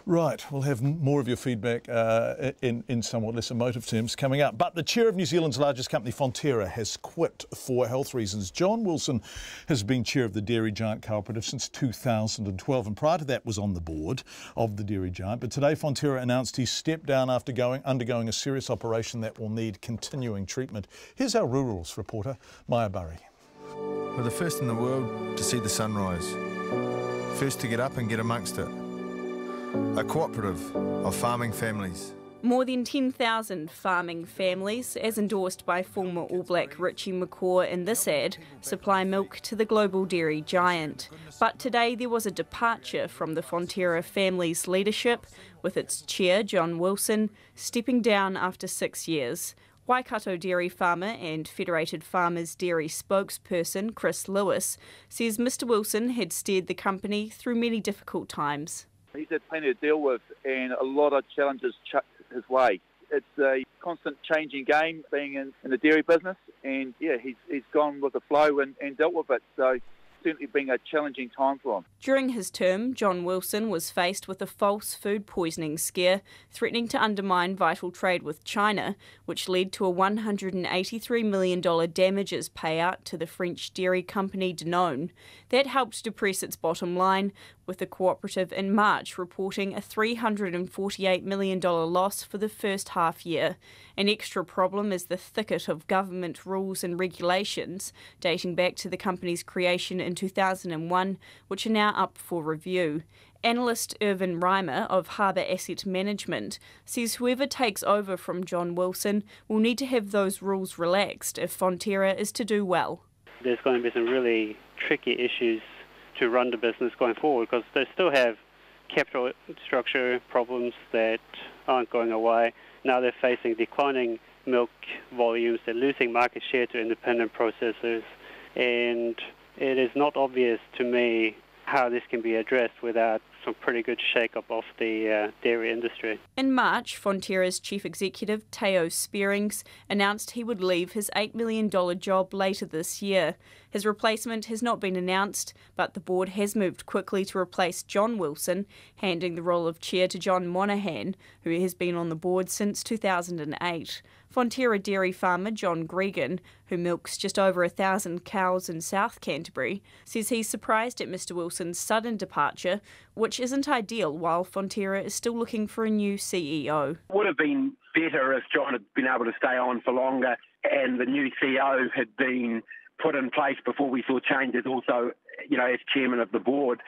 Right, we'll have more of your feedback in somewhat less emotive terms coming up. But the chair of New Zealand's largest company, Fonterra, has quit for health reasons. John Wilson has been chair of the dairy giant cooperative since 2012, and prior to that was on the board of the dairy giant. But today Fonterra announced he stepped down after undergoing a serious operation that will need continuing treatment. Here's our Rurals reporter, Maya Burry. We're the first in the world to see the sunrise. First to get up and get amongst it. A cooperative of farming families. More than 10,000 farming families, as endorsed by former All Black Richie McCaw in this ad, supply milk to the global dairy giant. But today there was a departure from the Fonterra family's leadership, with its chair, John Wilson, stepping down after 6 years. Waikato dairy farmer and Federated Farmers Dairy spokesperson Chris Lewis says Mr Wilson had steered the company through many difficult times. He's had plenty to deal with and a lot of challenges chucked his way. It's a constant changing game being in the dairy business, and yeah, he's gone with the flow and dealt with it. So certainly been a challenging time for him. During his term, John Wilson was faced with a false food poisoning scare, threatening to undermine vital trade with China, which led to a $183 million damages payout to the French dairy company Danone. That helped depress its bottom line, with the cooperative in March reporting a $348 million loss for the first half year. An extra problem is the thicket of government rules and regulations dating back to the company's creation in 2001, which are now up for review. Analyst Irvin Reimer of Harbour Asset Management says whoever takes over from John Wilson will need to have those rules relaxed if Fonterra is to do well. There's going to be some really tricky issues to run the business going forward, because they still have capital structure problems that aren't going away. Now they're facing declining milk volumes, they're losing market share to independent processors, and it is not obvious to me how this can be addressed without some pretty good shake-up of the dairy industry. In March, Fonterra's chief executive, Teo Spearings, announced he would leave his $8 million job later this year. His replacement has not been announced, but the board has moved quickly to replace John Wilson, handing the role of chair to John Monaghan, who has been on the board since 2008. Fonterra dairy farmer John Gregan, who milks just over 1,000 cows in South Canterbury, says he's surprised at Mr Wilson's sudden departure, which isn't ideal while Fonterra is still looking for a new CEO. It would have been better if John had been able to stay on for longer and the new CEO had been put in place before we saw changes also, as chairman of the board.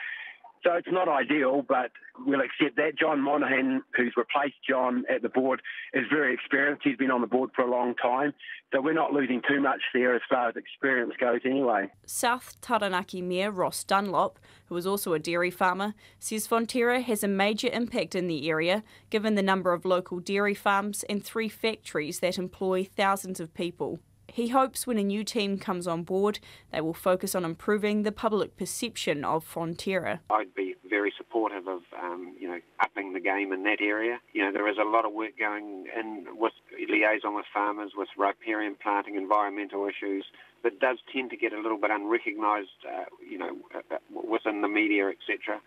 So it's not ideal, but we'll accept that. John Monaghan, who's replaced John at the board, is very experienced. He's been on the board for a long time. So we're not losing too much there as far as experience goes anyway. South Taranaki Mayor Ross Dunlop, who is also a dairy farmer, says Fonterra has a major impact in the area, given the number of local dairy farms and 3 factories that employ thousands of people. He hopes when a new team comes on board, they will focus on improving the public perception of Fonterra. I'd be very supportive of, upping the game in that area. There is a lot of work going in with liaison with farmers, with riparian planting, environmental issues, that does tend to get a little bit unrecognised, within the media, etc.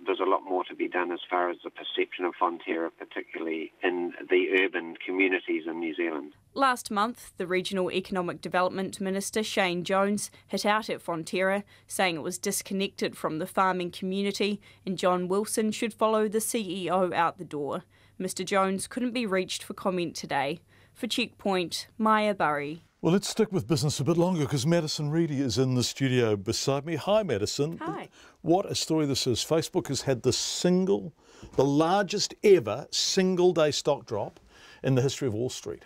There's a lot more to be done as far as the perception of Fonterra, particularly in the urban communities in New Zealand. Last month, the Regional Economic Development Minister Shane Jones hit out at Fonterra, saying it was disconnected from the farming community and John Wilson should follow the CEO out the door. Mr Jones couldn't be reached for comment today. For Checkpoint, Maya Burry. Well, let's stick with business a bit longer because Madison Reedy is in the studio beside me. Hi, Madison. Hi. What a story this is. Facebook has had the largest ever single-day stock drop in the history of Wall Street.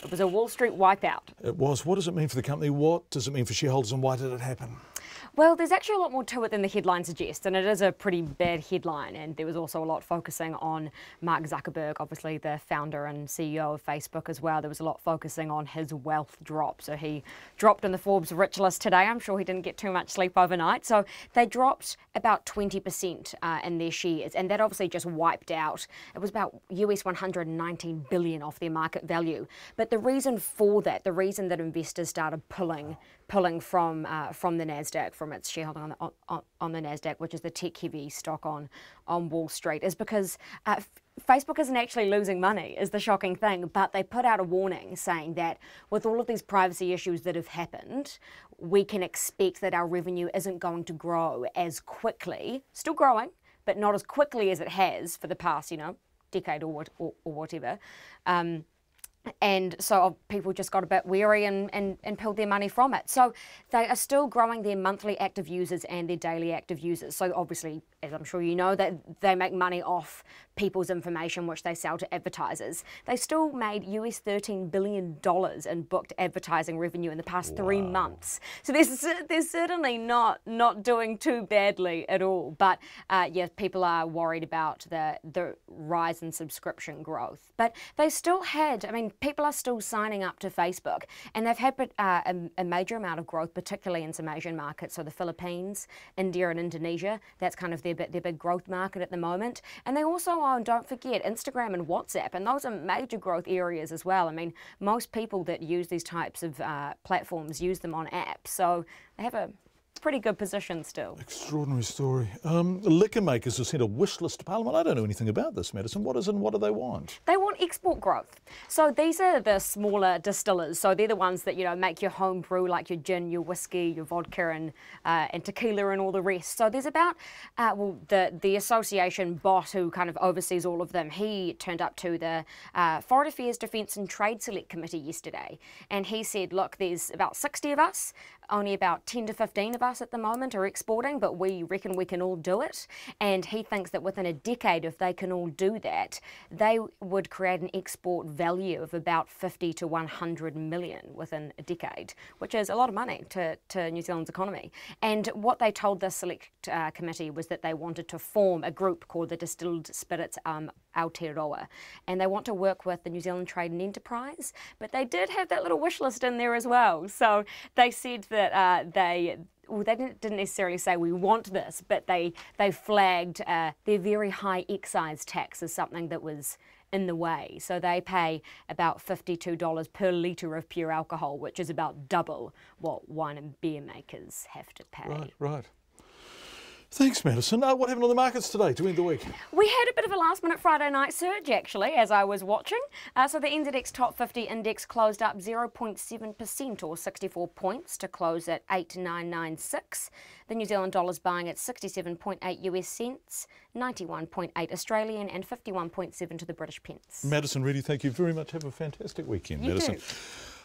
It was a Wall Street wipeout. It was. What does it mean for the company? What does it mean for shareholders, and why did it happen? Well, there's actually a lot more to it than the headline suggests, and it is a pretty bad headline. And there was also a lot focusing on Mark Zuckerberg, obviously the founder and CEO of Facebook as well. There was a lot focusing on his wealth drop. So he dropped in the Forbes rich list today. I'm sure he didn't get too much sleep overnight. So they dropped about 20% in their shares, and that obviously just wiped out. It was about US 119 billion off their market value. But the reason for that, the reason that investors started pulling from the Nasdaq, from from its shareholding on the Nasdaq, which is the tech-heavy stock on Wall Street, is because Facebook isn't actually losing money, is the shocking thing, but they put out a warning saying that with all of these privacy issues that have happened, we can expect that our revenue isn't going to grow as quickly, still growing, but not as quickly as it has for the past, decade or whatever. And so people just got a bit wary and pulled their money from it. So they are still growing their monthly active users and their daily active users. So obviously, as I'm sure you know, that they make money off people's information, which they sell to advertisers. They still made US $13 billion in booked advertising revenue in the past 3 months. So they're certainly not doing too badly at all. But yeah, people are worried about the rise in subscription growth. But they still had, people are still signing up to Facebook, and they've had a major amount of growth, particularly in some Asian markets. So the Philippines, India and Indonesia, that's kind of their big growth market at the moment. And they also own, don't forget, Instagram and WhatsApp, and those are major growth areas as well. Most people that use these types of platforms use them on apps, so they have a pretty good position still. Extraordinary story. Liquor makers have sent a wish list to Parliament. I don't know anything about this, Madison. What is it and what do they want? They want export growth. So these are the smaller distillers. So they're the ones that, make your home brew, like your gin, your whiskey, your vodka and tequila and all the rest. So there's about, the association boss who kind of oversees all of them, he turned up to the Foreign Affairs, Defence and Trade Select Committee yesterday. And he said, look, there's about 60 of us. Only about 10 to 15 of us at the moment are exporting, but we reckon we can all do it. And he thinks that within a decade, if they can all do that, they would create an export value of about 50 to 100 million within a decade, which is a lot of money to New Zealand's economy. And what they told the select committee was that they wanted to form a group called the Distilled Spirits Aotearoa, and they want to work with the New Zealand Trade and Enterprise, but they did have that little wish list in there as well. So they said that they didn't necessarily say we want this, but they flagged their very high excise tax as something that was in the way. So they pay about $52 per litre of pure alcohol, which is about double what wine and beer makers have to pay. Right. Thanks, Madison. What happened on the markets today to end the week? We had a bit of a last-minute Friday night surge, actually, as I was watching. So the NZX Top 50 Index closed up 0.7% or 64 points to close at 8996. The New Zealand dollar's buying at 67.8 US cents, 91.8 Australian and 51.7 to the British pence. Madison Reedy, thank you very much. Have a fantastic weekend, You Madison. too.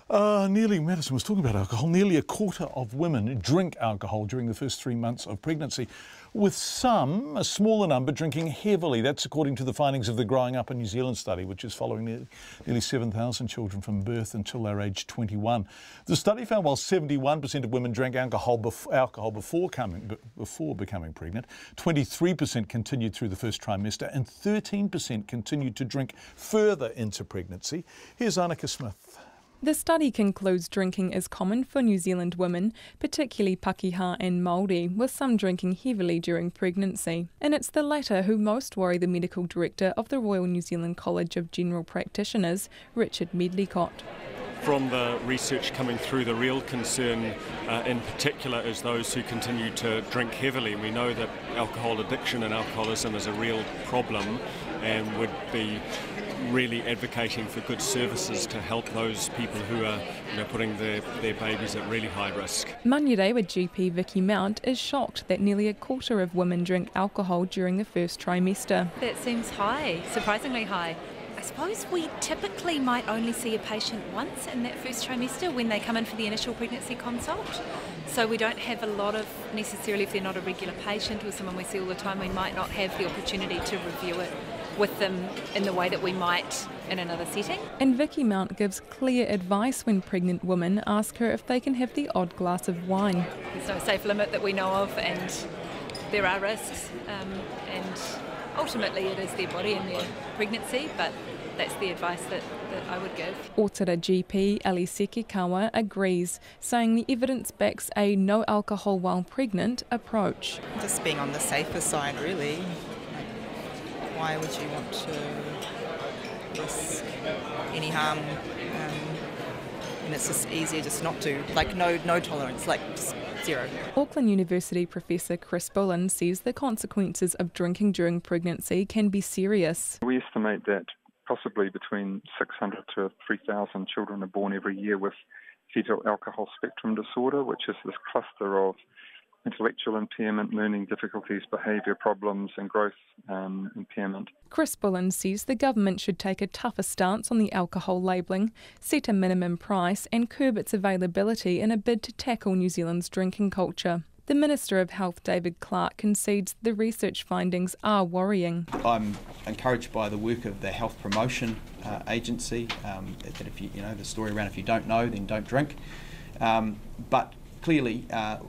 Madison was talking about alcohol. Nearly a quarter of women drink alcohol during the first 3 months of pregnancy, with some, a smaller number, drinking heavily. That's according to the findings of the Growing Up in New Zealand study, which is following nearly 7,000 children from birth until they're aged 21. The study found while 71% of women drank alcohol before becoming pregnant, 23% continued through the first trimester and 13% continued to drink further into pregnancy. Here's Annika Smith. The study concludes drinking is common for New Zealand women, particularly Pakeha and Māori, with some drinking heavily during pregnancy. And it's the latter who most worry the medical director of the Royal New Zealand College of General Practitioners, Richard Medlicott. From the research coming through, the real concern in particular is those who continue to drink heavily. We know that alcohol addiction and alcoholism is a real problem and would be really advocating for good services to help those people who are putting their babies at really high risk. Manurewa GP Vicky Mount is shocked that nearly a quarter of women drink alcohol during the first trimester. That seems high, surprisingly high. I suppose we typically might only see a patient once in that first trimester when they come in for the initial pregnancy consult. So we don't have a lot of, necessarily if they're not a regular patient or someone we see all the time, we might not have the opportunity to review it with them in the way that we might in another setting. And Vicky Mount gives clear advice when pregnant women ask her if they can have the odd glass of wine. There's no safe limit that we know of, and there are risks, and ultimately it is their body and their pregnancy, but that's the advice that I would give. Otara GP Ali Sekikawa agrees, saying the evidence backs a no alcohol while pregnant approach. Just being on the safer side, really. Why would you want to risk any harm? And it's just easier just not to, like no tolerance, like just zero. Auckland University Professor Chris Bullen says the consequences of drinking during pregnancy can be serious. We estimate that possibly between 600 to 3,000 children are born every year with fetal alcohol spectrum disorder, which is this cluster of intellectual impairment, learning difficulties, behaviour problems and growth impairment. Chris Bullen says the government should take a tougher stance on the alcohol labelling, set a minimum price and curb its availability in a bid to tackle New Zealand's drinking culture. The Minister of Health, David Clark, concedes the research findings are worrying. I'm encouraged by the work of the Health Promotion Agency, that if you know the story around if you don't know, then don't drink. But clearly,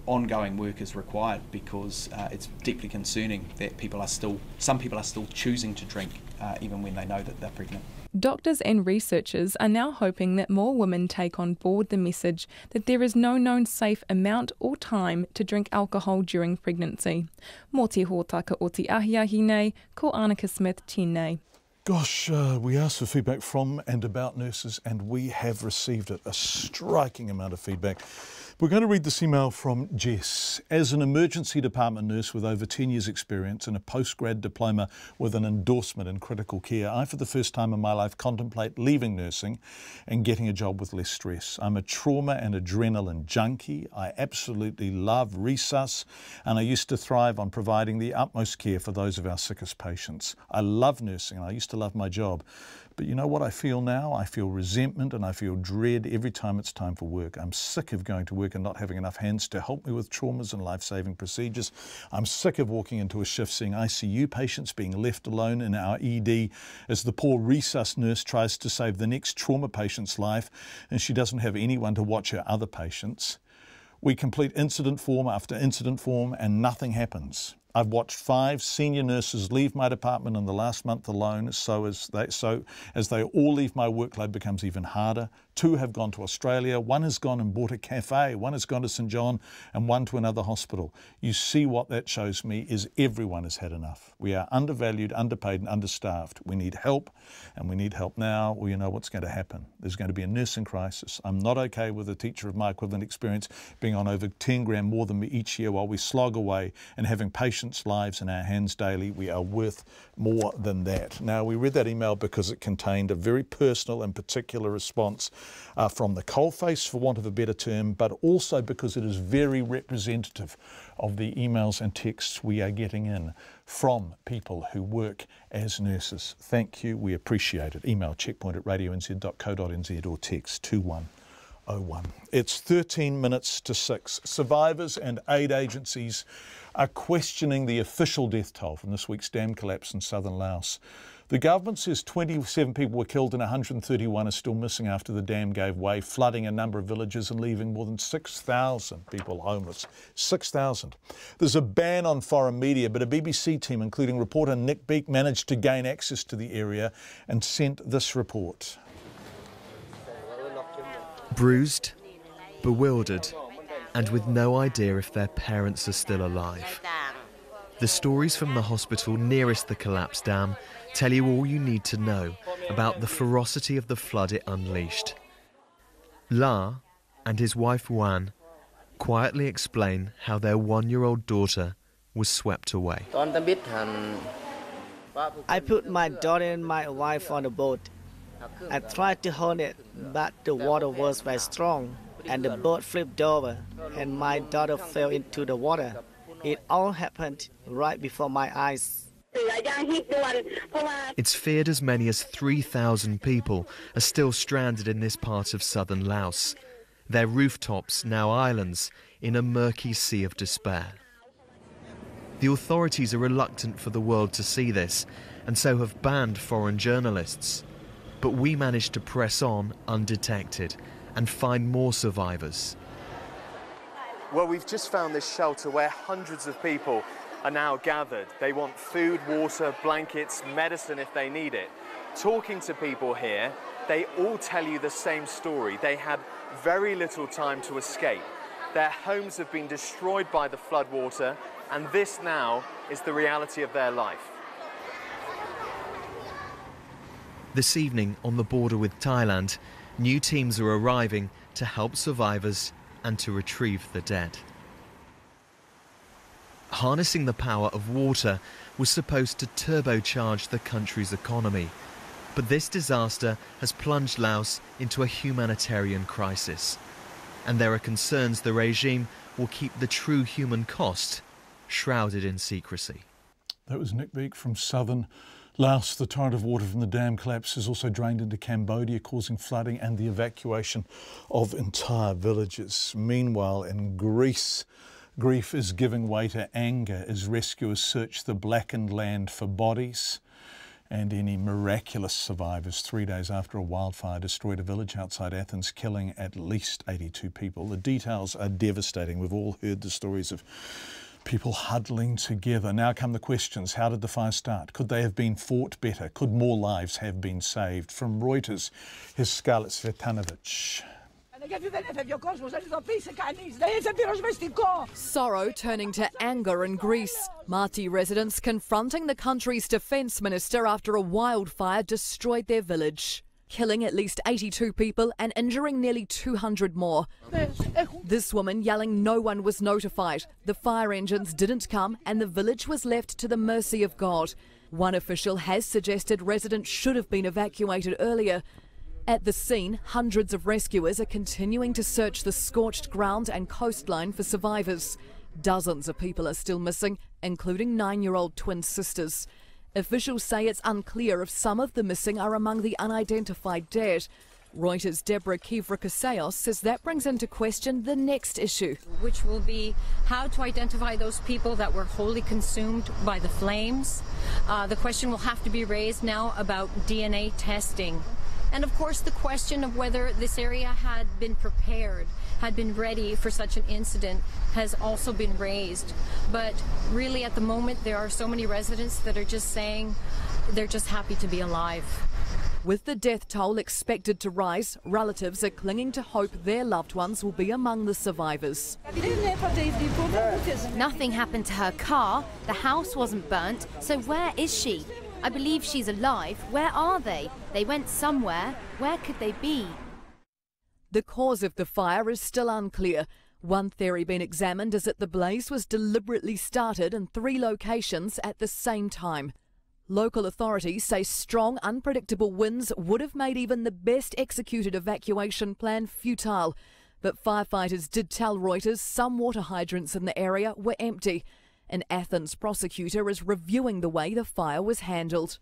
ongoing work is required because it's deeply concerning that some people are still choosing to drink even when they know that they're pregnant. Doctors and researchers are now hoping that more women take on board the message that there is no known safe amount or time to drink alcohol during pregnancy. Mō te hōtaka o te ahiahi nei, ko Annika Smith tēnei. Gosh, we asked for feedback from and about nurses and we have received it, a striking amount of feedback. We're going to read this email from Jess. As an emergency department nurse with over 10 years experience and a postgrad diploma with an endorsement in critical care, I for the first time in my life contemplate leaving nursing and getting a job with less stress. I'm a trauma and adrenaline junkie. I absolutely love resus and I used to thrive on providing the utmost care for those of our sickest patients. I love nursing and I used to love my job. But you know what I feel now? I feel resentment and I feel dread every time it's time for work. I'm sick of going to work and not having enough hands to help me with traumas and life-saving procedures. I'm sick of walking into a shift seeing ICU patients being left alone in our ED as the poor resus nurse tries to save the next trauma patient's life and she doesn't have anyone to watch her other patients. We complete incident form after incident form and nothing happens. I've watched 5 senior nurses leave my department in the last month alone, so as they all leave, my workload becomes even harder. 2 have gone to Australia, 1 has gone and bought a cafe, 1 has gone to St John and 1 to another hospital. You see what that shows me is everyone has had enough. We are undervalued, underpaid and understaffed. We need help and we need help now or you know what's going to happen. There's going to be a nursing crisis. I'm not okay with a teacher of my equivalent experience being on over 10 grand more than me each year while we slog away and having patients' lives in our hands daily. We are worth more than that. Now, we read that email because it contained a very personal and particular response from the coalface, for want of a better term, but also because it is very representative of the emails and texts we are getting in from people who work as nurses. Thank you. We appreciate it. Email checkpoint@radionz.co.nz or text 2101. It's 13 minutes to 6. Survivors and aid agencies are questioning the official death toll from this week's dam collapse in southern Laos. The government says 27 people were killed and 131 are still missing after the dam gave way, flooding a number of villages and leaving more than 6,000 people homeless. 6,000. There's a ban on foreign media, but a BBC team, including reporter Nick Beak, managed to gain access to the area and sent this report. Bruised, bewildered, and with no idea if their parents are still alive. The stories from the hospital nearest the collapsed dam tell you all you need to know about the ferocity of the flood it unleashed. La and his wife Wan quietly explain how their 1-year-old daughter was swept away. I put my daughter and my wife on the boat. I tried to hold it, but the water was very strong and the boat flipped over and my daughter fell into the water. It all happened right before my eyes. It's feared as many as 3,000 people are still stranded in this part of southern Laos. Their rooftops now islands in a murky sea of despair. The authorities are reluctant for the world to see this and so have banned foreign journalists. But we managed to press on undetected and find more survivors. Well, we've just found this shelter where hundreds of people are now gathered. They want food, water, blankets, medicine if they need it. Talking to people here, they all tell you the same story. They had very little time to escape. Their homes have been destroyed by the floodwater, and this now is the reality of their life. This evening, on the border with Thailand, new teams are arriving to help survivors and to retrieve the dead. harnessing the power of water was supposed to turbocharge the country's economy. But this disaster has plunged Laos into a humanitarian crisis. And there are concerns the regime will keep the true human cost shrouded in secrecy. That was Nick Beek from southern Laos. The torrent of water from the dam collapse has also drained into Cambodia, causing flooding and the evacuation of entire villages. Meanwhile, in Greece, grief is giving way to anger as rescuers search the blackened land for bodies and any miraculous survivors 3 days after a wildfire destroyed a village outside Athens, killing at least 82 people. The details are devastating. We've all heard the stories of people huddling together. Now come the questions. How did the fire start? Could they have been fought better? Could more lives have been saved? From Reuters, here's Scarlett Svetanovic. Sorrow turning to anger in Greece. Marti residents confronting the country's defence minister after a wildfire destroyed their village, killing at least 82 people and injuring nearly 200 more. This woman yelling no one was notified. The fire engines didn't come and the village was left to the mercy of God. One official has suggested residents should have been evacuated earlier. At the scene, hundreds of rescuers are continuing to search the scorched ground and coastline for survivors. Dozens of people are still missing, including 9-year-old twin sisters. Officials say it's unclear if some of the missing are among the unidentified dead. Reuters' Deborah Kivrakasaios says that brings into question the next issue, which will be how to identify those people that were wholly consumed by the flames. The question will have to be raised now about DNA testing. And of course the question of whether this area had been prepared, had been ready for such an incident has also been raised. But really at the moment there are so many residents that are just saying they're just happy to be alive. With the death toll expected to rise, relatives are clinging to hope their loved ones will be among the survivors. Nothing happened to her car, the house wasn't burnt, so where is she? I believe she's alive. Where are they? They went somewhere. Where could they be? The cause of the fire is still unclear. One theory being examined is that the blaze was deliberately started in 3 locations at the same time. Local authorities say strong, unpredictable winds would have made even the best executed evacuation plan futile. But firefighters did tell Reuters some water hydrants in the area were empty. An Athens prosecutor is reviewing the way the fire was handled.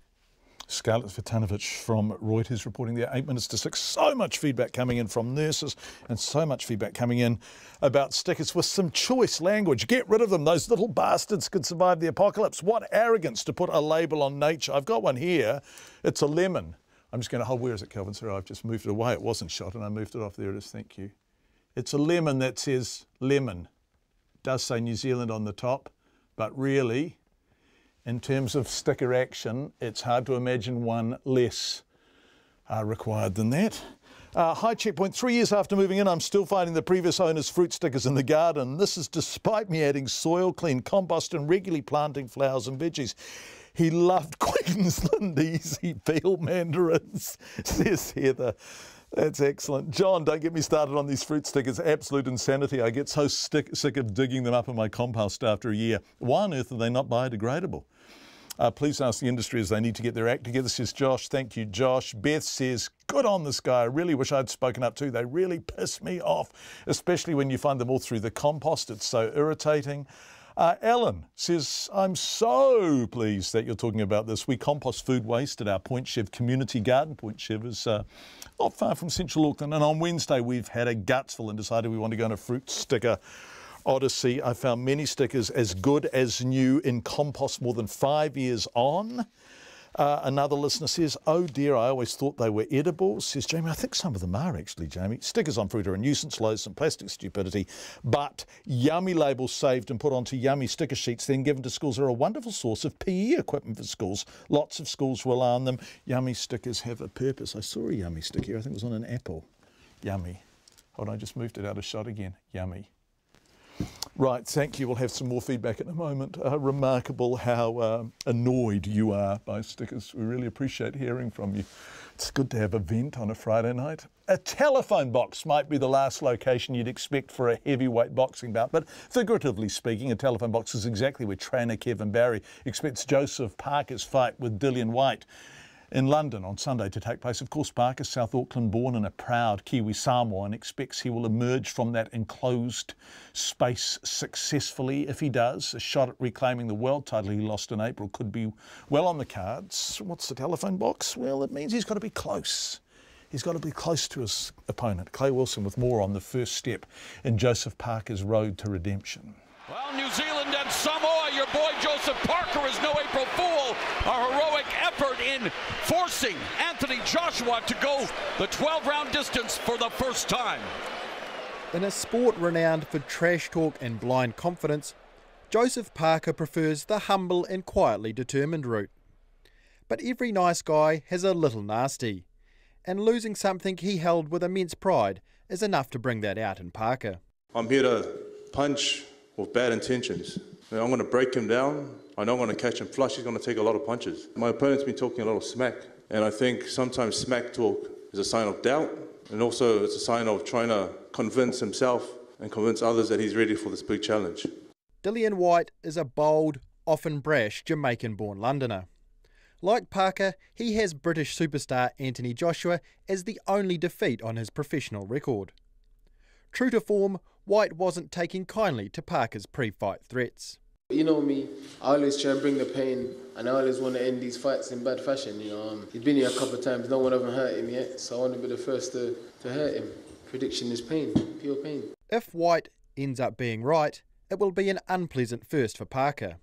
Scarlett Svetanovic from Reuters reporting there, 8 minutes to 6. So much feedback coming in from nurses and so much feedback coming in about stickers with some choice language. Get rid of them. Those little bastards could survive the apocalypse. What arrogance to put a label on nature. I've got one here. It's a lemon. I'm just going to hold. Where is it, Kelvin? Sorry, I've just moved it away. It wasn't shot and I moved it off. There it is. Thank you. It's a lemon that says lemon. It does say New Zealand on the top, but really, in terms of sticker action, it's hard to imagine one less required than that. High checkpoint, 3 years after moving in, I'm still finding the previous owner's fruit stickers in the garden. This is despite me adding soil, clean compost and regularly planting flowers and veggies. He loved Queensland easy peel mandarins, says Heather. That's excellent. John, don't get me started on these fruit stickers. Absolute insanity. I get so sick of digging them up in my compost after a year. Why on earth are they not biodegradable? Please ask the industry as they need to get their act together, says Josh. Thank you, Josh. Beth says, good on this guy. I really wish I'd spoken up too. They really piss me off, especially when you find them all through the compost. It's so irritating. Ellen says, I'm so pleased that you're talking about this. We compost food waste at our Point Chev community garden. Point Chev is not far from Central Auckland. And on Wednesday, we've had a gutsful and decided we want to go on a fruit sticker odyssey. I found many stickers as good as new in compost more than 5 years on. Another listener says, oh dear, I always thought they were edible. Says Jamie, I think some of them are actually, Jamie. Stickers on fruit are a nuisance, loathsome plastic stupidity, but yummy labels saved and put onto yummy sticker sheets then given to schools are a wonderful source of PE equipment for schools. Lots of schools rely on them. Yummy stickers have a purpose. I saw a yummy sticker here. I think it was on an apple. Yummy. Hold on, I just moved it out of shot again. Yummy. Right, thank you. We'll have some more feedback in a moment. Remarkable how annoyed you are by stickers. We really appreciate hearing from you. It's good to have a vent on a Friday night. A telephone box might be the last location you'd expect for a heavyweight boxing bout, but figuratively speaking, a telephone box is exactly where trainer Kevin Barry expects Joseph Parker's fight with Dillian Whyte in London on Sunday to take place. Of course, Parker, South Auckland born and a proud Kiwi Samoan, expects he will emerge from that enclosed space successfully. If he does, a shot at reclaiming the world title he lost in April could be well on the cards. What's the telephone box? Well, it means he's got to be close. He's got to be close to his opponent. Clay Wilson with more on the first step in Joseph Parker's road to redemption. Well, New Zealand and Samoa, your boy Joseph Parker is no April Fool. A heroic effort in forcing Anthony Joshua to go the 12-round distance for the first time. In a sport renowned for trash talk and blind confidence, Joseph Parker prefers the humble and quietly determined route. But every nice guy has a little nasty, and losing something he held with immense pride is enough to bring that out in Parker. I'm here to punch with bad intentions. I'm going to break him down. I know I'm going to catch him flush. He's going to take a lot of punches. My opponent's been talking a lot of smack, and I think sometimes smack talk is a sign of doubt, and also it's a sign of trying to convince himself and convince others that he's ready for this big challenge. Dillian Whyte is a bold, often brash Jamaican-born Londoner. Like Parker, he has British superstar Anthony Joshua as the only defeat on his professional record. True to form, Whyte wasn't taking kindly to Parker's pre-fight threats. You know me, I always try and bring the pain, and I always want to end these fights in bad fashion. He's been here a couple of times, no one ever hurt him yet, so I want to be the first to hurt him. Prediction is pain, pure pain. If Whyte ends up being right, it will be an unpleasant first for Parker.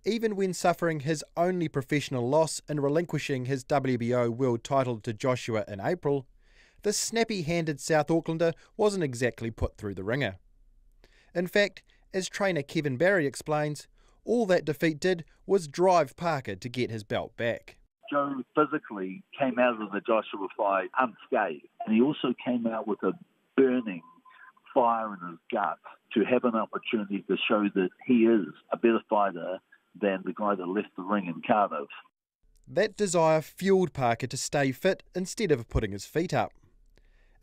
Even when suffering his only professional loss in relinquishing his WBO world title to Joshua in April, the snappy-handed South Aucklander wasn't exactly put through the ringer. In fact, as trainer Kevin Barry explains, all that defeat did was drive Parker to get his belt back. Joe physically came out of the Joshua fight unscathed, and he also came out with a burning fire in his gut to have an opportunity to show that he is a better fighter than the guy that left the ring in Cardiff. That desire fueled Parker to stay fit instead of putting his feet up.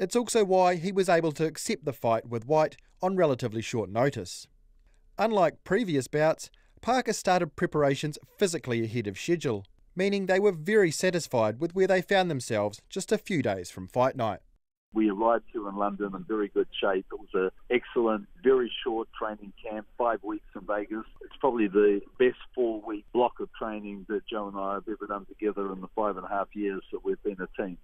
It's also why he was able to accept the fight with Whyte on relatively short notice. Unlike previous bouts, Parker started preparations physically ahead of schedule, meaning they were very satisfied with where they found themselves just a few days from fight night. We arrived here in London in very good shape. It was an excellent, very short training camp, 5 weeks in Vegas. It's probably the best 4-week block of training that Joe and I have ever done together in the 5.5 years that we've been a team.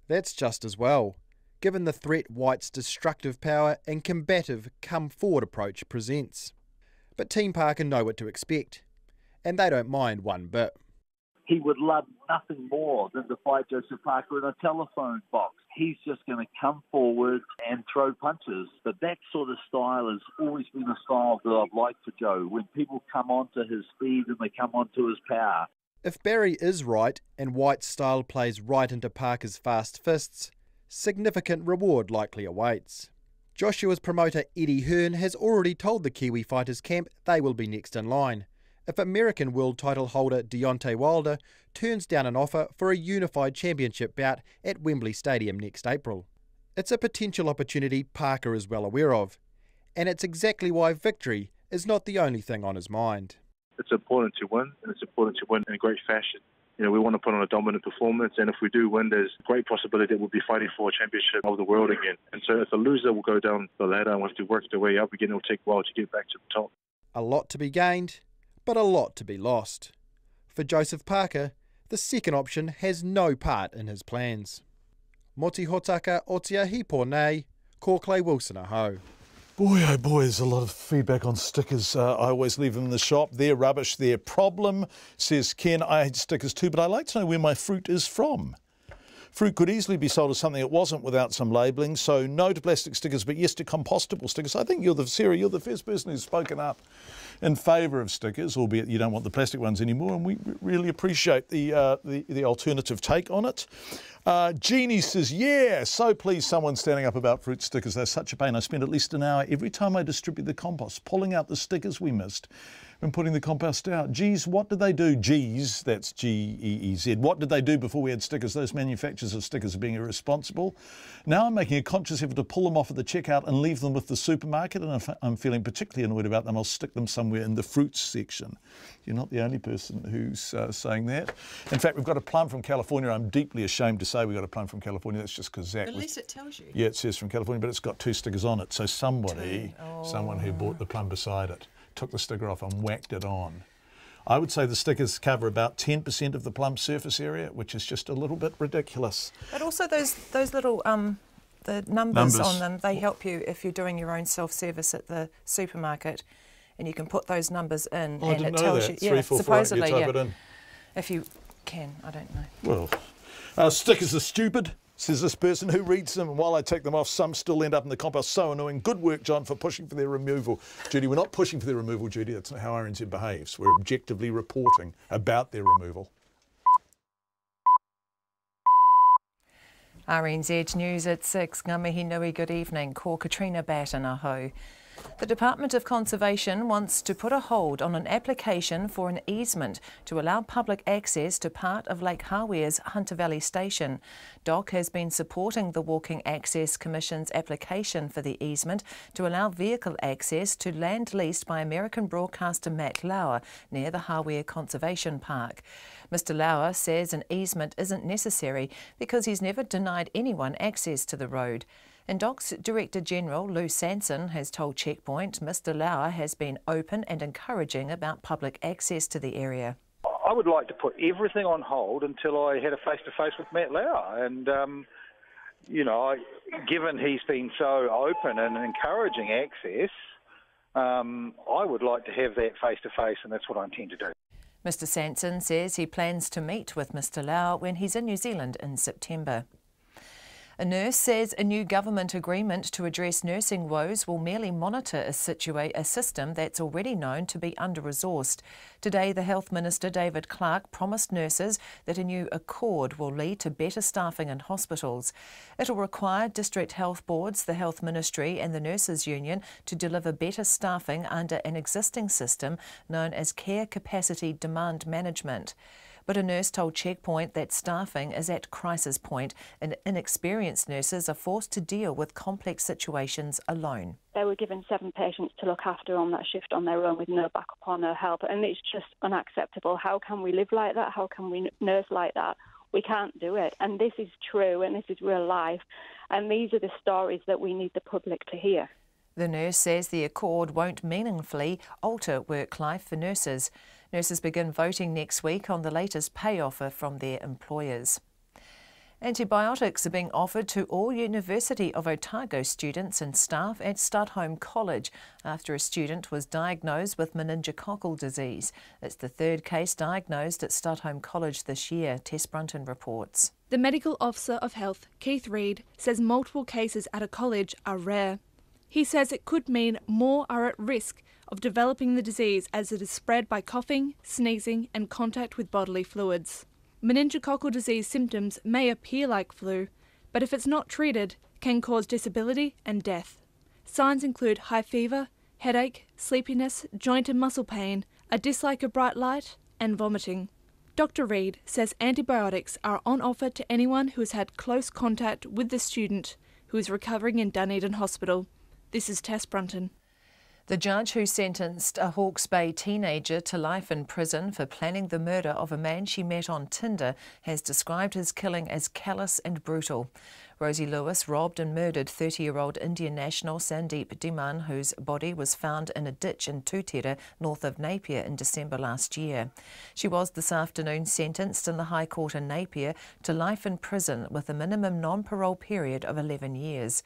That's just as well, given the threat Whyte's destructive power and combative come-forward approach presents. But Team Parker know what to expect, and they don't mind one bit. He would love nothing more than to fight Joseph Parker in a telephone box. He's just going to come forward and throw punches. But that sort of style has always been a style that I've liked for Joe, when people come onto his speed and they come onto his power. If Barry is right and Whyte's style plays right into Parker's fast fists, significant reward likely awaits. Joshua's promoter Eddie Hearn has already told the Kiwi fighters camp they will be next in line if American world title holder Deontay Wilder turns down an offer for a unified championship bout at Wembley Stadium next April. It's a potential opportunity Parker is well aware of, and it's exactly why victory is not the only thing on his mind. It's important to win, and it's important to win in a great fashion. We want to put on a dominant performance, and if we do win, there's a great possibility that we'll be fighting for a championship of the world again. And so if the loser will go down the ladder and wants to work their way up again, it'll take a while to get back to the top. A lot to be gained, but a lot to be lost. For Joseph Parker, the second option has no part in his plans. Moti hotaka otia hipo nei, ko Clay Wilson aho. Boy, oh boy, there's a lot of feedback on stickers. I always leave them in the shop. They're rubbish, they're problem, says Ken. I hate stickers too, but I like to know where my fruit is from. Fruit could easily be sold as something it wasn't without some labelling, so no to plastic stickers, but yes to compostable stickers. I think you're the first person who's spoken up in favour of stickers, albeit you don't want the plastic ones anymore, and we really appreciate the alternative take on it. Jeannie says, yeah, so pleased someone's standing up about fruit stickers. They're such a pain. I spend at least an hour every time I distribute the compost, pulling out the stickers we missed and putting the compost out. Geez, what did they do? Geez, that's G-E-E-Z. What did they do before we had stickers? Those manufacturers of stickers are being irresponsible. Now I'm making a conscious effort to pull them off at the checkout and leave them with the supermarket, and if I'm feeling particularly annoyed about them, I'll stick them somewhere in the fruits section. You're not the only person who's saying that. In fact, we've got a plum from California. I'm deeply ashamed to say we got a plum from California. That's just because Zach At least it tells you. Yeah, it says from California, but it's got 2 stickers on it. So somebody, someone who bought the plum beside it, took the sticker off and whacked it on. I would say the stickers cover about 10% of the plum surface area, which is just a little bit ridiculous. But also those little the numbers on them, they help you if you're doing your own self-service at the supermarket, and you can put those numbers in, and it tells you. 3, 4, supposedly, 4, you type it in. If you can, I don't know. Well, stickers are stupid, says this person who reads them, and while I take them off, some still end up in the compost. So annoying. Good work, John, for pushing for their removal. Judy, we're not pushing for their removal, Judy. That's not how RNZ behaves. We're objectively reporting about their removal. RNZ News at 6. Ngā mihi nui, good evening. Ko Katrina Batten aho. The Department of Conservation wants to put a hold on an application for an easement to allow public access to part of Lake Hawea's Hunter Valley Station. DOC has been supporting the Walking Access Commission's application for the easement to allow vehicle access to land leased by American broadcaster Matt Lauer near the Hawea Conservation Park. Mr. Lauer says an easement isn't necessary because he's never denied anyone access to the road. And DOC's Director General Lou Sanson has told Checkpoint Mr. Lauer has been open and encouraging about public access to the area. I would like to put everything on hold until I had a face-to-face with Matt Lauer. And, you know, given he's been so open and encouraging access, I would like to have that face-to-face, and that's what I intend to do. Mr. Sanson says he plans to meet with Mr. Lauer when he's in New Zealand in September. A nurse says a new government agreement to address nursing woes will merely monitor a system that's already known to be under-resourced. Today, the Health Minister, David Clark, promised nurses that a new accord will lead to better staffing in hospitals. It'll require district health boards, the Health Ministry and the Nurses Union to deliver better staffing under an existing system known as Care Capacity Demand Management. But a nurse told Checkpoint that staffing is at crisis point and inexperienced nurses are forced to deal with complex situations alone. They were given 7 patients to look after on that shift on their own with no backup or no help, and it's just unacceptable. How can we live like that? How can we nurse like that? We can't do it. And this is true, and this is real life. And these are the stories that we need the public to hear. The nurse says the accord won't meaningfully alter work life for nurses. Nurses begin voting next week on the latest pay offer from their employers. Antibiotics are being offered to all University of Otago students and staff at Studholme College after a student was diagnosed with meningococcal disease. It's the 3rd case diagnosed at Studholme College this year, Tess Brunton reports. The Medical Officer of Health, Keith Reid, says multiple cases at a college are rare. He says it could mean more are at risk of developing the disease as it is spread by coughing, sneezing and contact with bodily fluids. Meningococcal disease symptoms may appear like flu, but if it's not treated, can cause disability and death. Signs include high fever, headache, sleepiness, joint and muscle pain, a dislike of bright light and vomiting. Dr. Reid says antibiotics are on offer to anyone who has had close contact with the student who is recovering in Dunedin Hospital. This is Tess Brunton. The judge who sentenced a Hawke's Bay teenager to life in prison for planning the murder of a man she met on Tinder has described his killing as callous and brutal. Rosie Lewis robbed and murdered 30-year-old Indian national Sandeep Dhiman, whose body was found in a ditch in Tutera, north of Napier, in December last year. She was this afternoon sentenced in the High Court in Napier to life in prison with a minimum non-parole period of 11 years.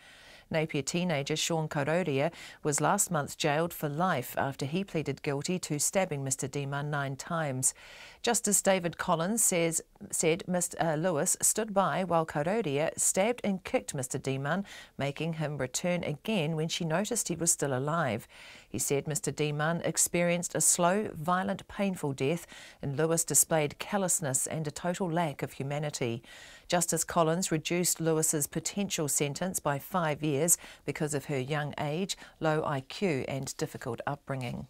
Napier teenager Sean Karoria was last month jailed for life after he pleaded guilty to stabbing Mr. Dhiman 9 times. Justice David Collins said Mr. Lewis stood by while Karoria stabbed and kicked Mr. Deeman, making him return again when she noticed he was still alive. He said Mr. Deeman experienced a slow, violent, painful death, and Lewis displayed callousness and a total lack of humanity. Justice Collins reduced Lewis's potential sentence by 5 years because of her young age, low IQ and difficult upbringing.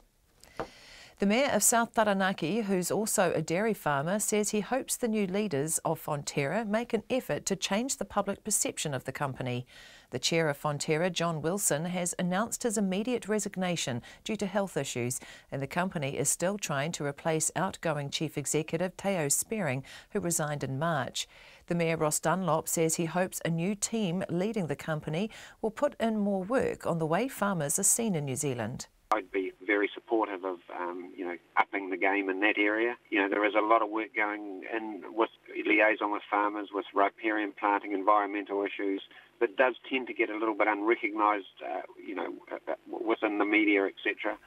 The Mayor of South Taranaki, who's also a dairy farmer, says he hopes the new leaders of Fonterra make an effort to change the public perception of the company. The chair of Fonterra, John Wilson, has announced his immediate resignation due to health issues, and the company is still trying to replace outgoing Chief Executive Teo Spearing, who resigned in March. The Mayor, Ross Dunlop, says he hopes a new team leading the company will put in more work on the way farmers are seen in New Zealand. I'd be very supportive of, upping the game in that area. There is a lot of work going in with liaison with farmers, with riparian planting, environmental issues, that does tend to get a little bit unrecognised, within the media, etc.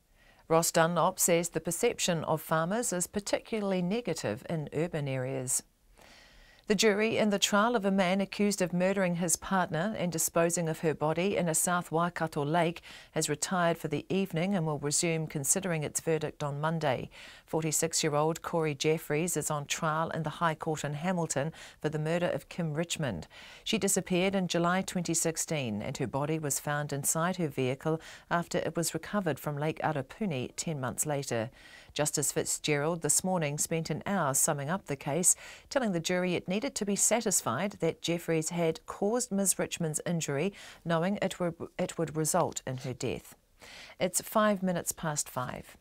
Ross Dunlop says the perception of farmers is particularly negative in urban areas. The jury in the trial of a man accused of murdering his partner and disposing of her body in a South Waikato lake has retired for the evening and will resume considering its verdict on Monday. 46-year-old Corey Jeffries is on trial in the High Court in Hamilton for the murder of Kim Richmond. She disappeared in July 2016 and her body was found inside her vehicle after it was recovered from Lake Arapuni 10 months later. Justice Fitzgerald this morning spent an hour summing up the case, telling the jury it needed to be satisfied that Jeffries had caused Ms. Richmond's injury, knowing it would result in her death. It's 5 minutes past 5.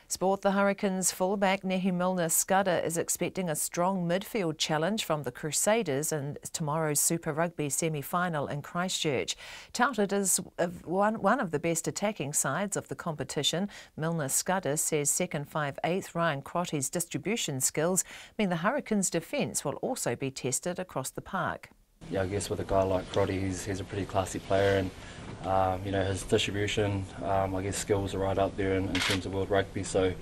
Sport. The Hurricanes fullback Nehi Milner-Skudder is expecting a strong midfield challenge from the Crusaders in tomorrow's Super Rugby semi-final in Christchurch. Touted as one of the best attacking sides of the competition, Milner-Skudder says second 5/8 Ryan Crotty's distribution skills mean the Hurricanes' defence will also be tested across the park. Yeah, I guess with a guy like Crotty, he's a pretty classy player, and his distribution, I guess skills are right up there in terms of world rugby. So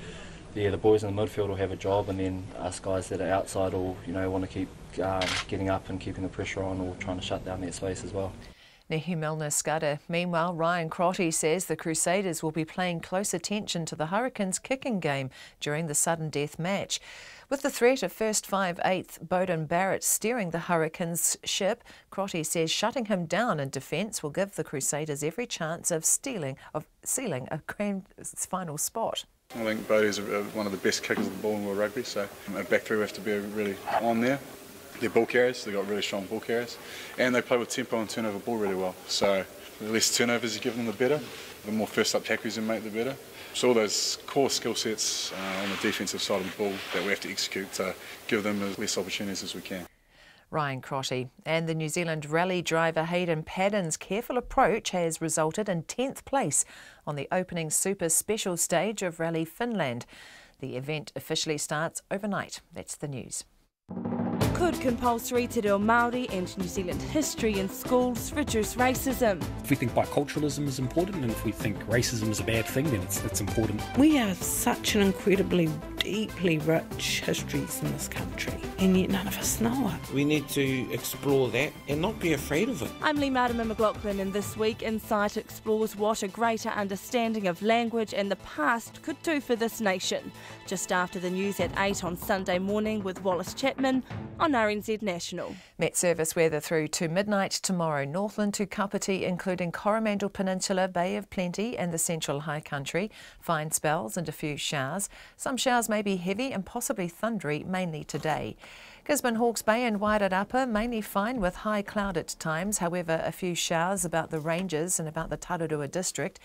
yeah, the boys in the midfield will have a job, and then us guys that are outside will want to keep getting up and keeping the pressure on, or trying to shut down that space as well. Nehi Milner-Skudder. Meanwhile, Ryan Crotty says the Crusaders will be paying close attention to the Hurricanes' kicking game during the sudden death match. With the threat of first 5/8 Bowden Barrett steering the Hurricanes' ship, Crotty says shutting him down in defence will give the Crusaders every chance of sealing a grand final spot. I think Bodie's one of the best kickers of the ball in world rugby, so our back three have to be really on there. They're ball carriers, they've got really strong ball carriers, and they play with tempo and turn over ball really well. So the less turnovers you give them, the better. The more first up tackles you make, the better. So all those core skill sets on the defensive side of the ball that we have to execute to give them as less opportunities as we can. Ryan Crotty. And the New Zealand rally driver Hayden Paddon's careful approach has resulted in 10th place on the opening super special stage of Rally Finland. The event officially starts overnight. That's the news. Could compulsory te reo Māori and New Zealand history in schools reduce racism? If we think biculturalism is important, and if we think racism is a bad thing, then it's important. We have such an incredibly deeply rich histories in this country, and yet none of us know it. We need to explore that and not be afraid of it. I'm Lee Martin McLaughlin, and this week Insight explores what a greater understanding of language and the past could do for this nation. Just after the news at 8 on Sunday morning with Wallace Chapman on RNZ National. Met service weather through to midnight tomorrow. Northland to Kapiti, including Coromandel Peninsula, Bay of Plenty and the central high country. Fine spells and a few showers. Some showers may be heavy and possibly thundery, mainly today. Gisborne, Hawke's Bay and Wairarapa mainly fine with high cloud at times. However, a few showers about the ranges and about the Tararua district.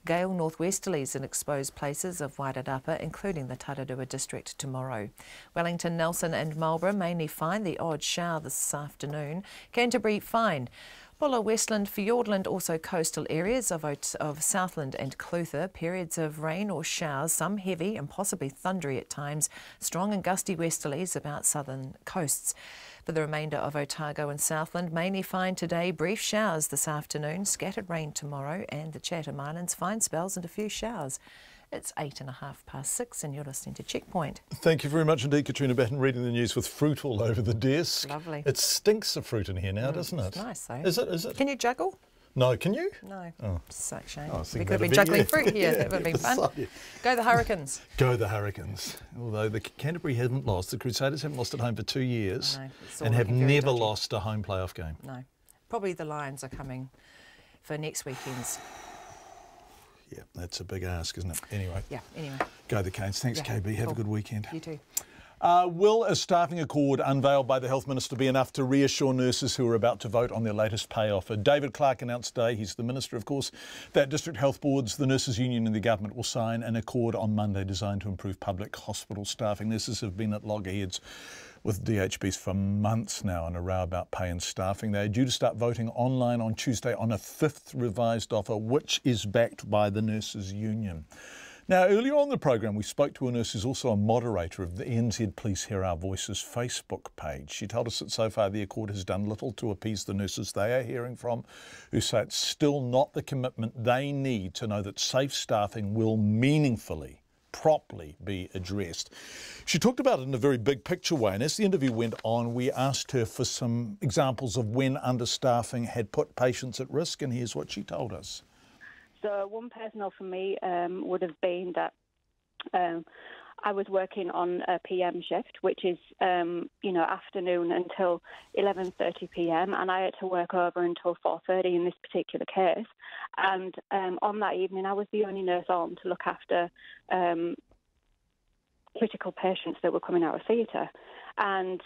Gale northwesterlies in exposed places of Wairarapa, including the Tararua district tomorrow. Wellington, Nelson and Marlborough mainly fine, the odd shower this afternoon. Canterbury fine. Bulla, Westland, Fiordland, also coastal areas of Southland and Clutha. Periods of rain or showers, some heavy and possibly thundery at times. Strong and gusty westerlies about southern coasts. For the remainder of Otago and Southland, mainly fine today. Brief showers this afternoon. Scattered rain tomorrow, and the Chatham Islands, fine spells and a few showers. It's 6:08 and you're listening to Checkpoint. Thank you very much indeed, Katrina Batten, reading the news with fruit all over the desk. Lovely. It stinks of fruit in here now, doesn't it? It's nice though. Is it? Can you juggle? No, can you? No. Oh. So shame. Oh, I think we could have been that'd juggling be- fruit here. yeah, That would have been fun. decided. Go the Hurricanes. Go the Hurricanes. Although the Canterbury haven't lost, the Crusaders haven't lost at home for 2 years I know, it's all and have looking very never dodgy. lost a home playoff game. No. Probably the Lions are coming for next weekend's. Yeah, that's a big ask, isn't it? Anyway. Yeah, anyway. Go the Canes. Thanks, Yeah, KB. Have cool. a good weekend. You too. Will a staffing accord unveiled by the Health Minister be enough to reassure nurses who are about to vote on their latest pay offer? David Clark announced today, he's the Minister of course, that district health boards, the Nurses Union and the government will sign an accord on Monday designed to improve public hospital staffing. Nurses have been at loggerheads with DHBs for months now in a row about pay and staffing. They are due to start voting online on Tuesday on a fifth revised offer, which is backed by the Nurses Union. Now, earlier on in the programme, we spoke to a nurse who's also a moderator of the NZ Please Hear Our Voices Facebook page. She told us that so far the accord has done little to appease the nurses they are hearing from, who say it's still not the commitment they need to know that safe staffing will meaningfully, properly be addressed. She talked about it in a very big picture way, and as the interview went on, we asked her for some examples of when understaffing had put patients at risk, and here's what she told us. So one personal for me would have been that I was working on a PM shift, which is, afternoon until 11:30 p.m, and I had to work over until 4:30 in this particular case. And on that evening, I was the only nurse on to look after critical patients that were coming out of theatre. And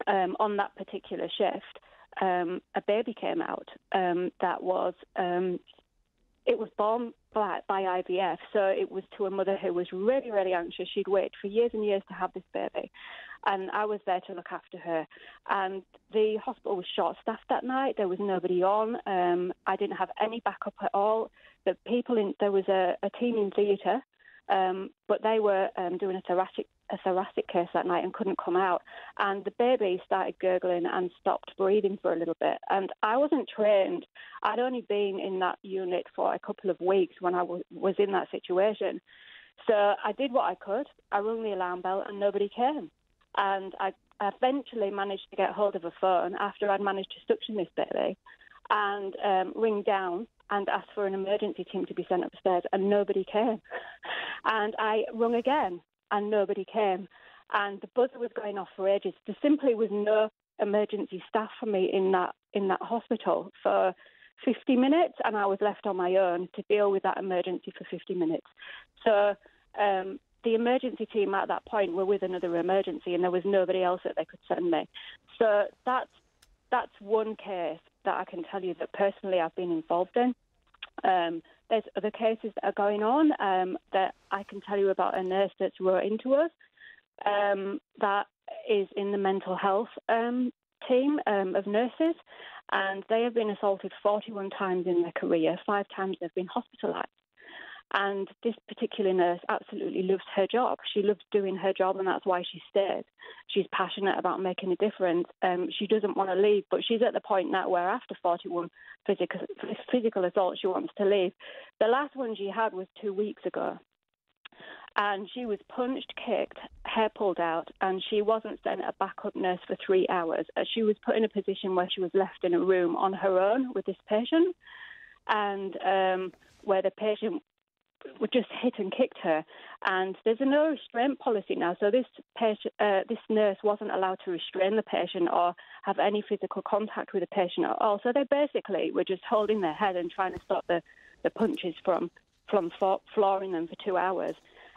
on that particular shift, a baby came out that was... It was born by IVF, so it was to a mother who was really, really anxious. She'd waited for years and years to have this baby, and I was there to look after her. And the hospital was short-staffed that night. There was nobody on. I didn't have any backup at all. There was a team in theatre, but they were doing a thoracic case that night and couldn't come out. And the baby started gurgling and stopped breathing for a little bit. And I wasn't trained. I'd only been in that unit for a couple of weeks when I was in that situation. So I did what I could. I rung the alarm bell and nobody came. And I eventually managed to get hold of a phone after I'd managed to suction this baby and ring down and asked for an emergency team to be sent upstairs, and nobody came. And I rung again, and nobody came. And the buzzer was going off for ages. There simply was no emergency staff for me in that hospital for 50 minutes, and I was left on my own to deal with that emergency for 50 minutes. So the emergency team at that point were with another emergency, and there was nobody else that they could send me. So that's one case that I can tell you that personally I've been involved in. There's other cases that are going on that I can tell you about a nurse that's wrote into us that is in the mental health team of nurses, and they have been assaulted 41 times in their career. 5 times they've been hospitalised. And this particular nurse absolutely loves her job. She loves doing her job, and that's why she stayed. She's passionate about making a difference. She doesn't want to leave, but she's at the point now where after 41 physical assaults, she wants to leave. The last one she had was 2 weeks ago. And she was punched, kicked, hair pulled out, and she wasn't sent a backup nurse for 3 hours. She was put in a position where she was left in a room on her own with this patient, and where the patient would just hit and kicked her. And there's a no restraint policy now, so this nurse wasn't allowed to restrain the patient or have any physical contact with the patient at all. So they basically were just holding their head and trying to stop the punches from flooring them for 2 hours.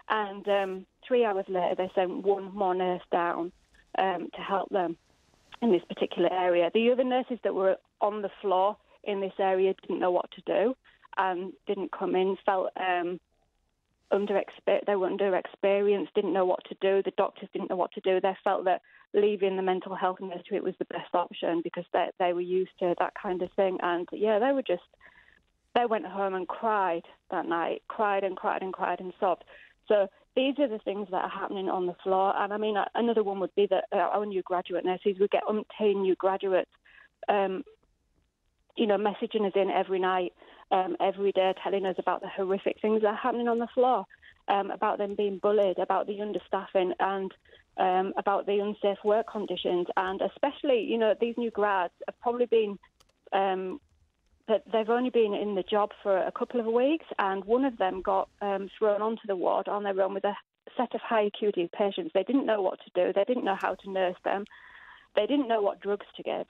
And 3 hours later, they sent one more nurse down to help them in this particular area. The other nurses that were on the floor in this area didn't know what to do and didn't come in, felt they were underexperienced, didn't know what to do. The doctors didn't know what to do. They felt that leaving the mental health nursery was the best option because they were used to that kind of thing. And, yeah, they went home and cried that night, cried and sobbed. So these are the things that are happening on the floor. And, I mean, another one would be that our new graduate nurses, we get umpteen new graduates messaging us in every night, every day, telling us about the horrific things that are happening on the floor, about them being bullied, about the understaffing and about the unsafe work conditions. And especially, these new grads have probably been, that they've only been in the job for a couple of weeks, and one of them got thrown onto the ward on their own with a set of high acuity patients. They didn't know what to do. They didn't know how to nurse them. They didn't know what drugs to give.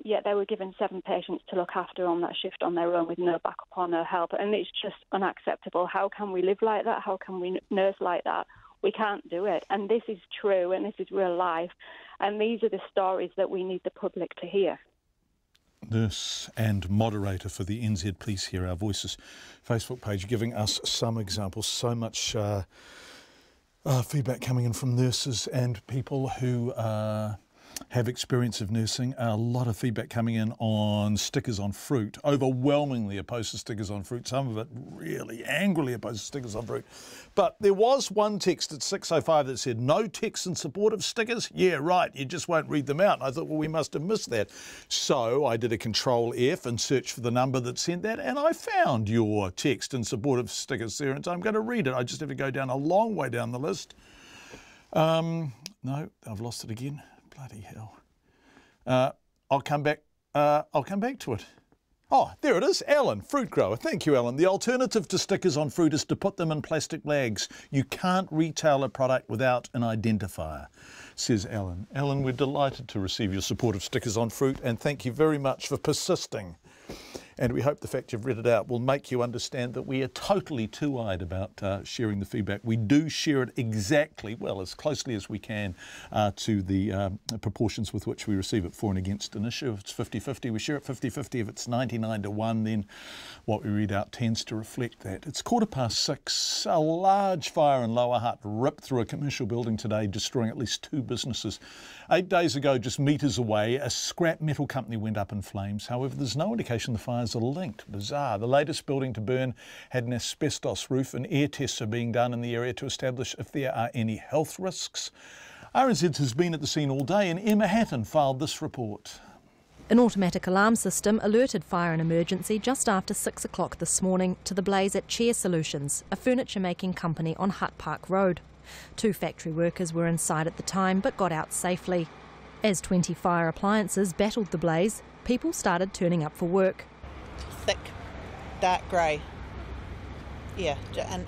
Yet they were given 7 patients to look after on that shift on their own with no backup or no help. And it's just unacceptable. How can we live like that? How can we nurse like that? We can't do it. And this is true, and this is real life. And these are the stories that we need the public to hear. Nurse and moderator for the NZ Please Hear Our Voices Facebook page, giving us some examples. So much feedback coming in from nurses and people who have experience of nursing. A lot of feedback coming in on stickers on fruit, overwhelmingly opposed to stickers on fruit, some of it really angrily opposed to stickers on fruit. But there was one text at 6:05 that said, no text in support of stickers? Yeah, right, you just won't read them out. And I thought, well, we must have missed that. So I did a Control F and searched for the number that sent that, and I found your text in support of stickers there, and so I'm going to read it. I just have to go down a long way down the list. No, I've lost it again. Bloody hell. I'll come back to it. Oh, there it is. Alan, fruit grower. Thank you, Alan. The alternative to stickers on fruit is to put them in plastic bags. You can't retail a product without an identifier, says Alan. Alan, we're delighted to receive your support of stickers on fruit, and thank you very much for persisting. And we hope the fact you've read it out will make you understand that we are totally two-eyed about sharing the feedback. We do share it exactly, well, as closely as we can to the proportions with which we receive it for and against an issue. If it's 50-50, we share it 50-50. If it's 99-1, then what we read out tends to reflect that. It's 6:15. A large fire in Lower Hutt ripped through a commercial building today, destroying at least 2 businesses. 8 days ago, just metres away, a scrap metal company went up in flames. However, there's no indication the fires are linked. Bizarre. The latest building to burn had an asbestos roof, and air tests are being done in the area to establish if there are any health risks. RNZ has been at the scene all day, and Emma Hatton filed this report. An automatic alarm system alerted Fire and Emergency just after 6 o'clock this morning to the blaze at Chair Solutions, a furniture-making company on Hutt Park Road. 2 factory workers were inside at the time but got out safely. As 20 fire appliances battled the blaze, people started turning up for work. Thick, dark grey. Yeah,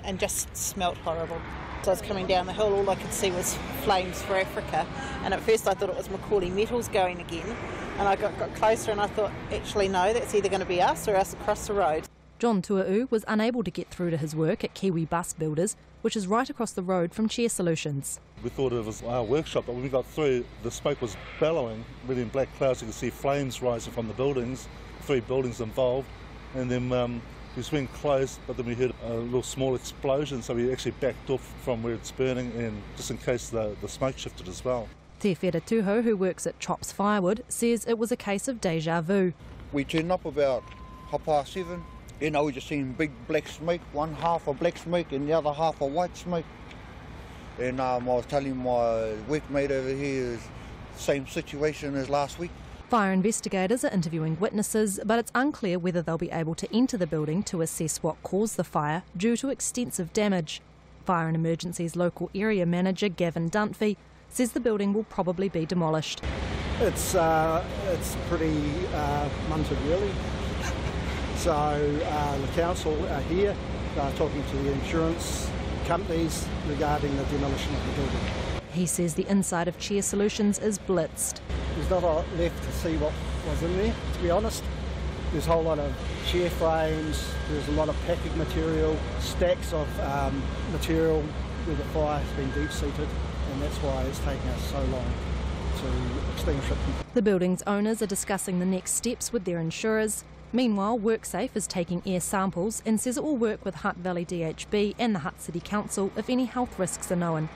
and just smelt horrible. So I was coming down the hill, all I could see was Flames for Africa, and at first I thought it was Macaulay Metals going again, and I got closer and I thought, actually no, that's either going to be us or us across the road. John Tua'u was unable to get through to his work at Kiwi Bus Builders, which is right across the road from Chair Solutions. We thought it was our workshop, but when we got through, the smoke was bellowing, really in black clouds. You could see flames rising from the buildings, 3 buildings involved, and then we swing close, but then we heard a little small explosion, so we actually backed off from where it's burning, and just in case the smoke shifted as well. Te Whera Tuho, who works at Chops Firewood, says it was a case of deja vu. We turned up about 7:30. You know, we just seen big black smoke, one half of black smoke and the other half of white smoke. And I was telling my workmate over here, same situation as last week. Fire investigators are interviewing witnesses, but it's unclear whether they'll be able to enter the building to assess what caused the fire due to extensive damage. Fire and Emergency's local area manager, Gavin Dunphy, says the building will probably be demolished. It's pretty munted, really. So the council are here talking to the insurance companies regarding the demolition of the building. He says the inside of Chair Solutions is blitzed. There's not a lot left to see what was in there, to be honest. There's a whole lot of chair frames, there's a lot of packing material, stacks of material where the fire has been deep-seated, and that's why it's taking us so long to extinguish it. The building's owners are discussing the next steps with their insurers. Meanwhile, WorkSafe is taking air samples and says it will work with Hutt Valley DHB and the Hutt City Council if any health risks are known.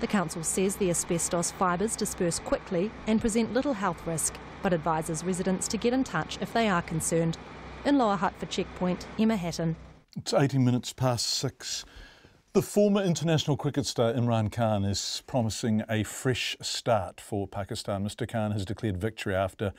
The council says the asbestos fibres disperse quickly and present little health risk, but advises residents to get in touch if they are concerned. In Lower Hutt for Checkpoint, Emma Hatton. It's 18 minutes past 6. The former international cricket star Imran Khan is promising a fresh start for Pakistan. Mr Khan has declared victory after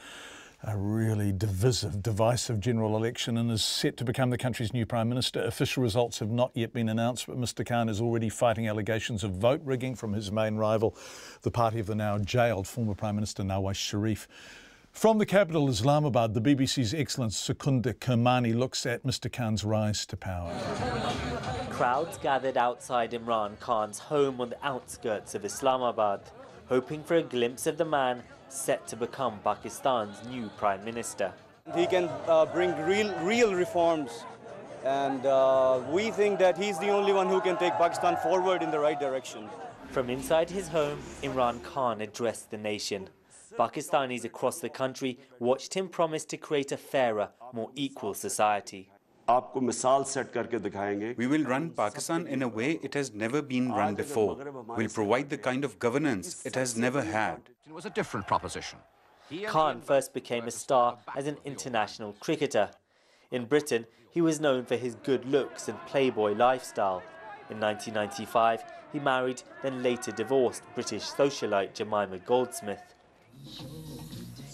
a really divisive general election and is set to become the country's new Prime Minister. Official results have not yet been announced, but Mr Khan is already fighting allegations of vote rigging from his main rival, the party of the now jailed former Prime Minister Nawaz Sharif. From the capital, Islamabad, the BBC's excellent Sukunda Kermani looks at Mr Khan's rise to power. Crowds gathered outside Imran Khan's home on the outskirts of Islamabad, hoping for a glimpse of the man set to become Pakistan's new Prime Minister. He can bring real reforms, and we think that he's the only one who can take Pakistan forward in the right direction. From inside his home, Imran Khan addressed the nation. Pakistanis across the country watched him promise to create a fairer, more equal society. We will run Pakistan in a way it has never been run before. We'll provide the kind of governance it has never had. It was a different proposition. Khan first became a star as an international cricketer. In Britain, he was known for his good looks and playboy lifestyle. In 1995, he married, then later divorced British socialite Jemima Goldsmith.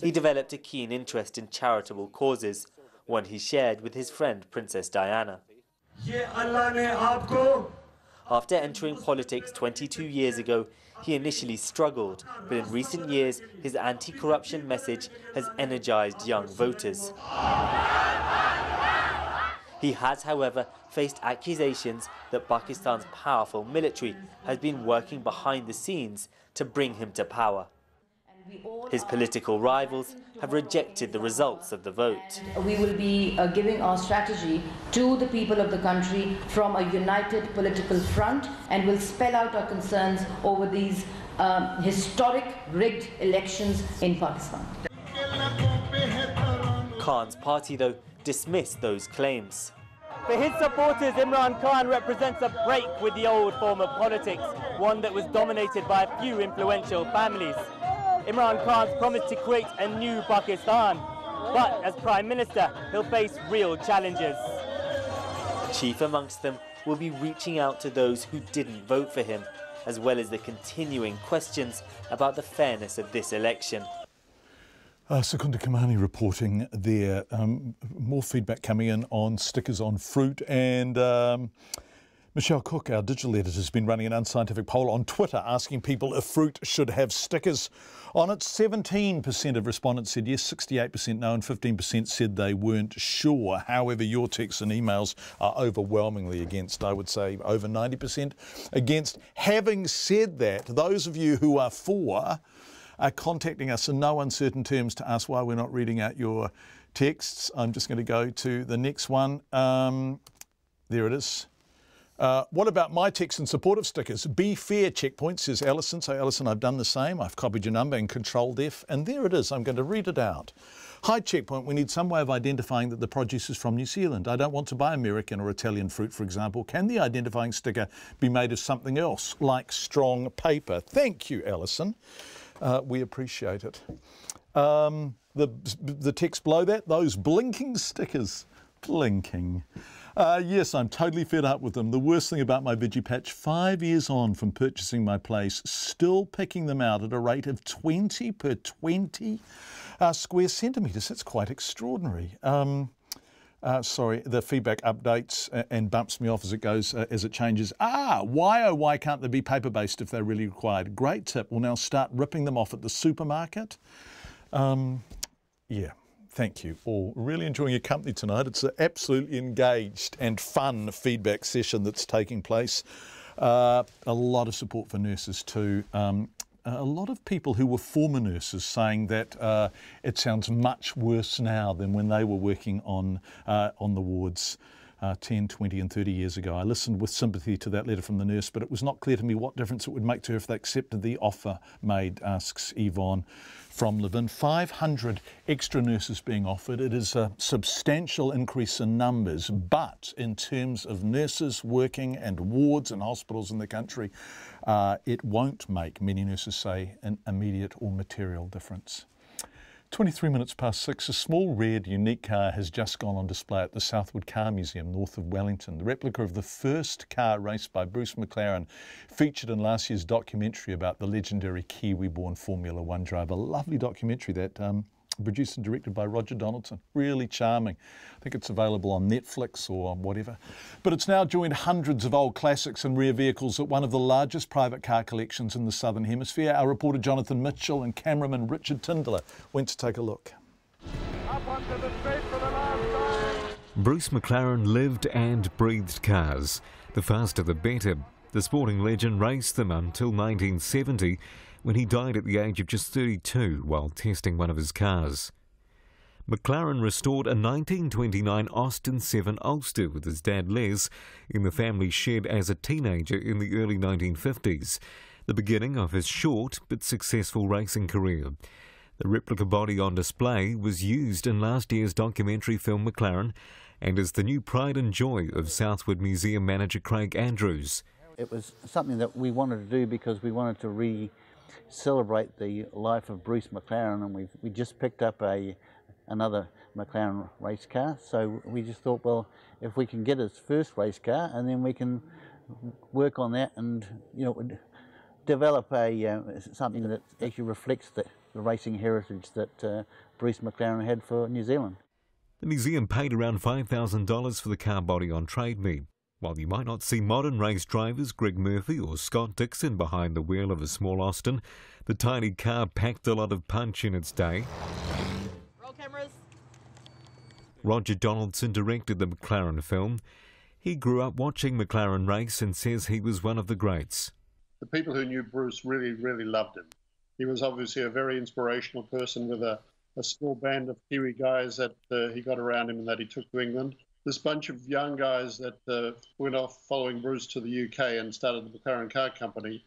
He developed a keen interest in charitable causes, one he shared with his friend Princess Diana. After entering politics 22 years ago, he initially struggled, but in recent years his anti-corruption message has energized young voters. He has, however, faced accusations that Pakistan's powerful military has been working behind the scenes to bring him to power. His political rivals have rejected the results of the vote. We will be giving our strategy to the people of the country from a united political front, and will spell out our concerns over these historic rigged elections in Pakistan. Khan's party, though, dismissed those claims. For his supporters, Imran Khan represents a break with the old form of politics, one that was dominated by a few influential families. Imran Khan's promised to create a new Pakistan, but as Prime Minister, he'll face real challenges. Chief amongst them will be reaching out to those who didn't vote for him, as well as the continuing questions about the fairness of this election. Sukunda Kermani reporting there. More feedback coming in on stickers on fruit, and Michelle Cook, our digital editor, has been running an unscientific poll on Twitter asking people if fruit should have stickers on it. 17% of respondents said yes, 68% no, and 15% said they weren't sure. However, your texts and emails are overwhelmingly against. I would say over 90% against. Having said that, those of you who are for are contacting us in no uncertain terms to ask why we're not reading out your texts. I'm just going to go to the next one. There it is. What about my text in support of stickers? Be fair, Checkpoint, says Alison. So, Alison, I've done the same. I've copied your number and Control F, and there it is. I'm going to read it out. Hi, Checkpoint. We need some way of identifying that the produce is from New Zealand. I don't want to buy American or Italian fruit, for example. Can the identifying sticker be made of something else, like strong paper? Thank you, Alison. We appreciate it. The text below that, those blinking stickers. Blinking. Yes, I'm totally fed up with them. The worst thing about my veggie patch, 5 years on from purchasing my place, still picking them out at a rate of 20 per 20 square centimetres. That's quite extraordinary. Sorry, the feedback updates and bumps me off as it goes, as it changes. Why can't they be paper-based if they're really required? Great tip. We'll now start ripping them off at the supermarket. Yeah. Thank you all. Really enjoying your company tonight. It's an absolutely engaged and fun feedback session that's taking place. A lot of support for nurses too. A lot of people who were former nurses saying that it sounds much worse now than when they were working on the wards 10, 20 and 30 years ago. I listened with sympathy to that letter from the nurse, but it was not clear to me what difference it would make to her if they accepted the offer made, asks Yvonne from Levin. 500 extra nurses being offered. It is a substantial increase in numbers, but in terms of nurses working and wards and hospitals in the country, it won't make, many nurses say, an immediate or material difference. 23 minutes past 6, a small red unique car has just gone on display at the Southwood Car Museum north of Wellington. The replica of the first car raced by Bruce McLaren, featured in last year's documentary about the legendary Kiwi-born Formula One driver. Lovely documentary that. Produced and directed by Roger Donaldson. Really charming. I think it's available on Netflix or whatever. But it's now joined hundreds of old classics and rare vehicles at one of the largest private car collections in the Southern Hemisphere. Our reporter Jonathan Mitchell and cameraman Richard Tindler went to take a look. Up onto the straight for the last time. Bruce McLaren lived and breathed cars. The faster the better. The sporting legend raced them until 1970, when he died at the age of just 32 while testing one of his cars. McLaren restored a 1929 Austin 7 Ulster with his dad Les in the family shed as a teenager in the early 1950s, the beginning of his short but successful racing career. The replica body on display was used in last year's documentary film McLaren and is the new pride and joy of Southwood Museum manager Craig Andrews. It was something that we wanted to do because we wanted to celebrate the life of Bruce McLaren, and we just picked up another McLaren race car, so we just thought, well, if we can get his first race car and then we can work on that and develop something that actually reflects the racing heritage that Bruce McLaren had for New Zealand. The museum paid around $5,000 for the car body on Trade Me. While you might not see modern race drivers Greg Murphy or Scott Dixon behind the wheel of a small Austin, the tiny car packed a lot of punch in its day. Roll cameras. Roger Donaldson directed the McLaren film. He grew up watching McLaren race and says he was one of the greats. The people who knew Bruce really, really loved him. He was obviously a very inspirational person with a small band of Kiwi guys that he got around him and that he took to England. This bunch of young guys that went off following Bruce to the UK and started the McLaren Car Company,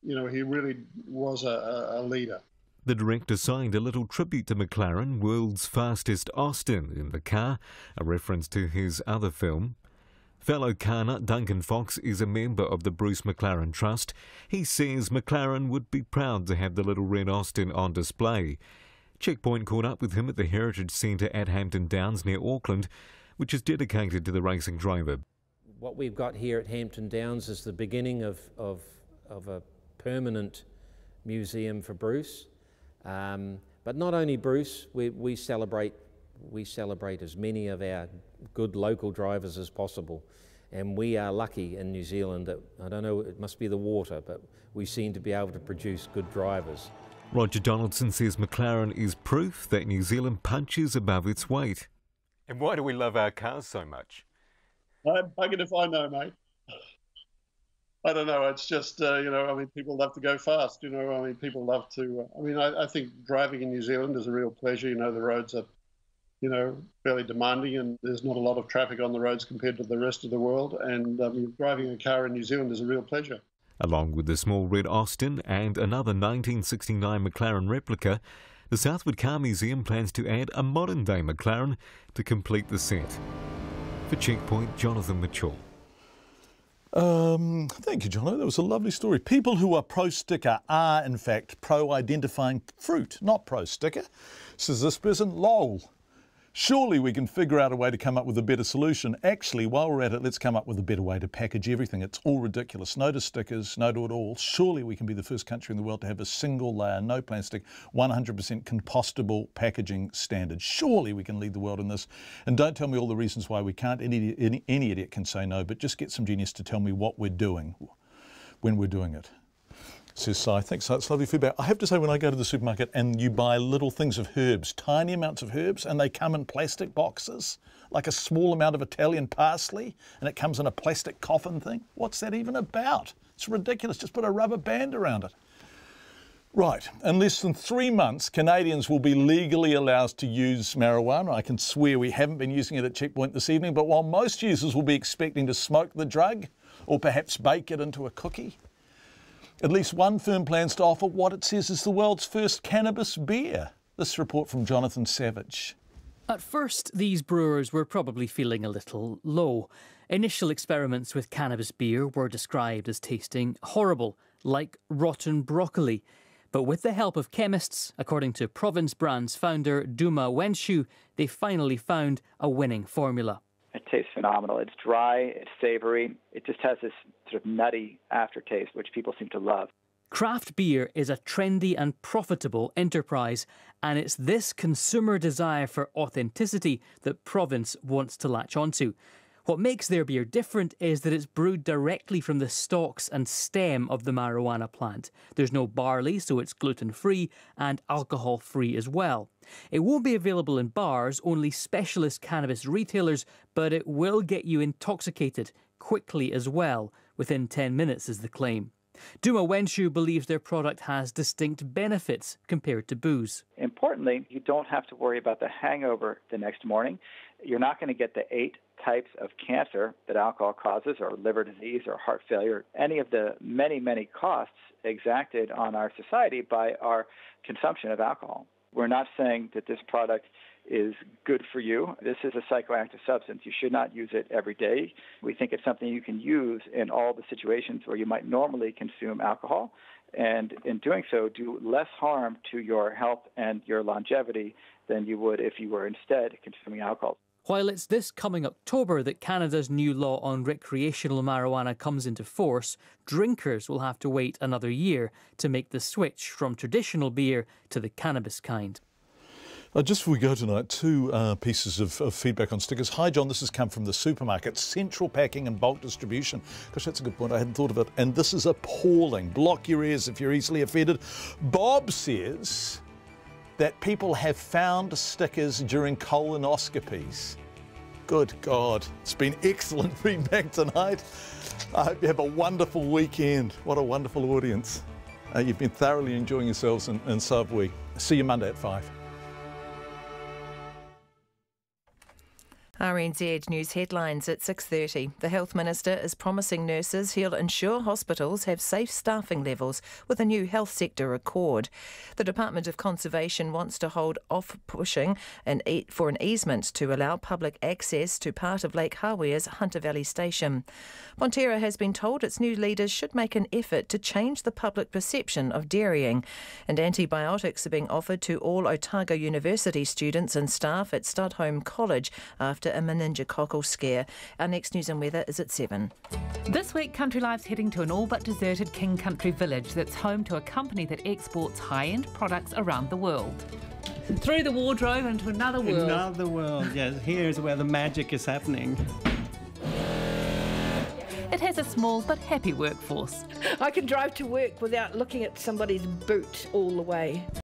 he really was a leader. The director signed a little tribute to McLaren, World's Fastest Austin, in the car, a reference to his other film. Fellow car nut Duncan Fox is a member of the Bruce McLaren Trust. He says McLaren would be proud to have the little red Austin on display. Checkpoint caught up with him at the Heritage Centre at Hampton Downs near Auckland, which is dedicated to the racing driver. What we've got here at Hampton Downs is the beginning of a permanent museum for Bruce. But not only Bruce, we celebrate as many of our good local drivers as possible. And we are lucky in New Zealand that, I don't know, it must be the water, but we seem to be able to produce good drivers. Roger Donaldson says McLaren is proof that New Zealand punches above its weight. And why do we love our cars so much? I'm bugging if I know, mate. I don't know. It's just, people love to go fast. People love to. I think driving in New Zealand is a real pleasure. The roads are, fairly demanding, and there's not a lot of traffic on the roads compared to the rest of the world. And driving a car in New Zealand is a real pleasure. Along with the small red Austin and another 1969 McLaren replica, the Southwood Car Museum plans to add a modern-day McLaren to complete the set. For Checkpoint, Jonathan Mitchell. Thank you, Jono. That was a lovely story. People who are pro-sticker are, in fact, pro-identifying fruit, not pro-sticker. Says this person, lol. Surely we can figure out a way to come up with a better solution. Actually, while we're at it, let's come up with a better way to package everything. It's all ridiculous. No to stickers, no to it all. Surely we can be the first country in the world to have a single layer, no plastic, 100% compostable packaging standard. Surely we can lead the world in this. And don't tell me all the reasons why we can't. Any idiot can say no, but just get some genius to tell me what we're doing when we're doing it. Says Si. Thanks, Si. It's lovely feedback. I have to say, when I go to the supermarket and you buy little things of herbs, tiny amounts of herbs, and they come in plastic boxes, like a small amount of Italian parsley, and it comes in a plastic coffin thing, what's that even about? It's ridiculous. Just put a rubber band around it. Right. In less than 3 months, Canadians will be legally allowed to use marijuana. I can swear we haven't been using it at Checkpoint this evening, but while most users will be expecting to smoke the drug or perhaps bake it into a cookie, at least one firm plans to offer what it says is the world's first cannabis beer. This report from Jonathan Savage. At first, these brewers were probably feeling a little low. Initial experiments with cannabis beer were described as tasting horrible, like rotten broccoli. But with the help of chemists, according to Province Brand's founder Duma Wenshu, they finally found a winning formula. It tastes phenomenal. It's dry, it's savoury. It just has this sort of nutty aftertaste, which people seem to love. Craft beer is a trendy and profitable enterprise, and it's this consumer desire for authenticity that Province wants to latch onto. What makes their beer different is that it's brewed directly from the stalks and stem of the marijuana plant. There's no barley, so it's gluten-free and alcohol-free as well. It won't be available in bars, only specialist cannabis retailers, but it will get you intoxicated quickly as well. Within 10 minutes is the claim. Duma Wenshu believes their product has distinct benefits compared to booze. Importantly, you don't have to worry about the hangover the next morning. You're not going to get the 8 types of cancer that alcohol causes, or liver disease, or heart failure, any of the many, many costs exacted on our society by our consumption of alcohol. We're not saying that this product is good for you. This is a psychoactive substance. You should not use it every day. We think it's something you can use in all the situations where you might normally consume alcohol, and in doing so, do less harm to your health and your longevity than you would if you were instead consuming alcohol. While it's this coming October that Canada's new law on recreational marijuana comes into force, drinkers will have to wait another year to make the switch from traditional beer to the cannabis kind. Just before we go tonight, 2 pieces of feedback on stickers. Hi John, this has come from the supermarket. Central packing and bulk distribution. Gosh, that's a good point. I hadn't thought of it. And this is appalling. Block your ears if you're easily offended. Bob says that people have found stickers during colonoscopies. Good God. It's been excellent feedback tonight. I hope you have a wonderful weekend. What a wonderful audience. You've been thoroughly enjoying yourselves, and so have we. See you Monday at 5. RNZ News headlines at 6:30. The Health Minister is promising nurses he'll ensure hospitals have safe staffing levels with a new health sector accord. The Department of Conservation wants to hold off pushing for an easement to allow public access to part of Lake Hawia's Hunter Valley Station. Fonterra has been told its new leaders should make an effort to change the public perception of dairying. And antibiotics are being offered to all Otago University students and staff at Studholme College after a meningococcal scare. Our next news and weather is at 7. This week, Country Life's heading to an all-but-deserted King Country village that's home to a company that exports high-end products around the world. Through the wardrobe into another world. Another world, yes. Here's where the magic is happening. It has a small but happy workforce. I can drive to work without looking at somebody's boot all the way.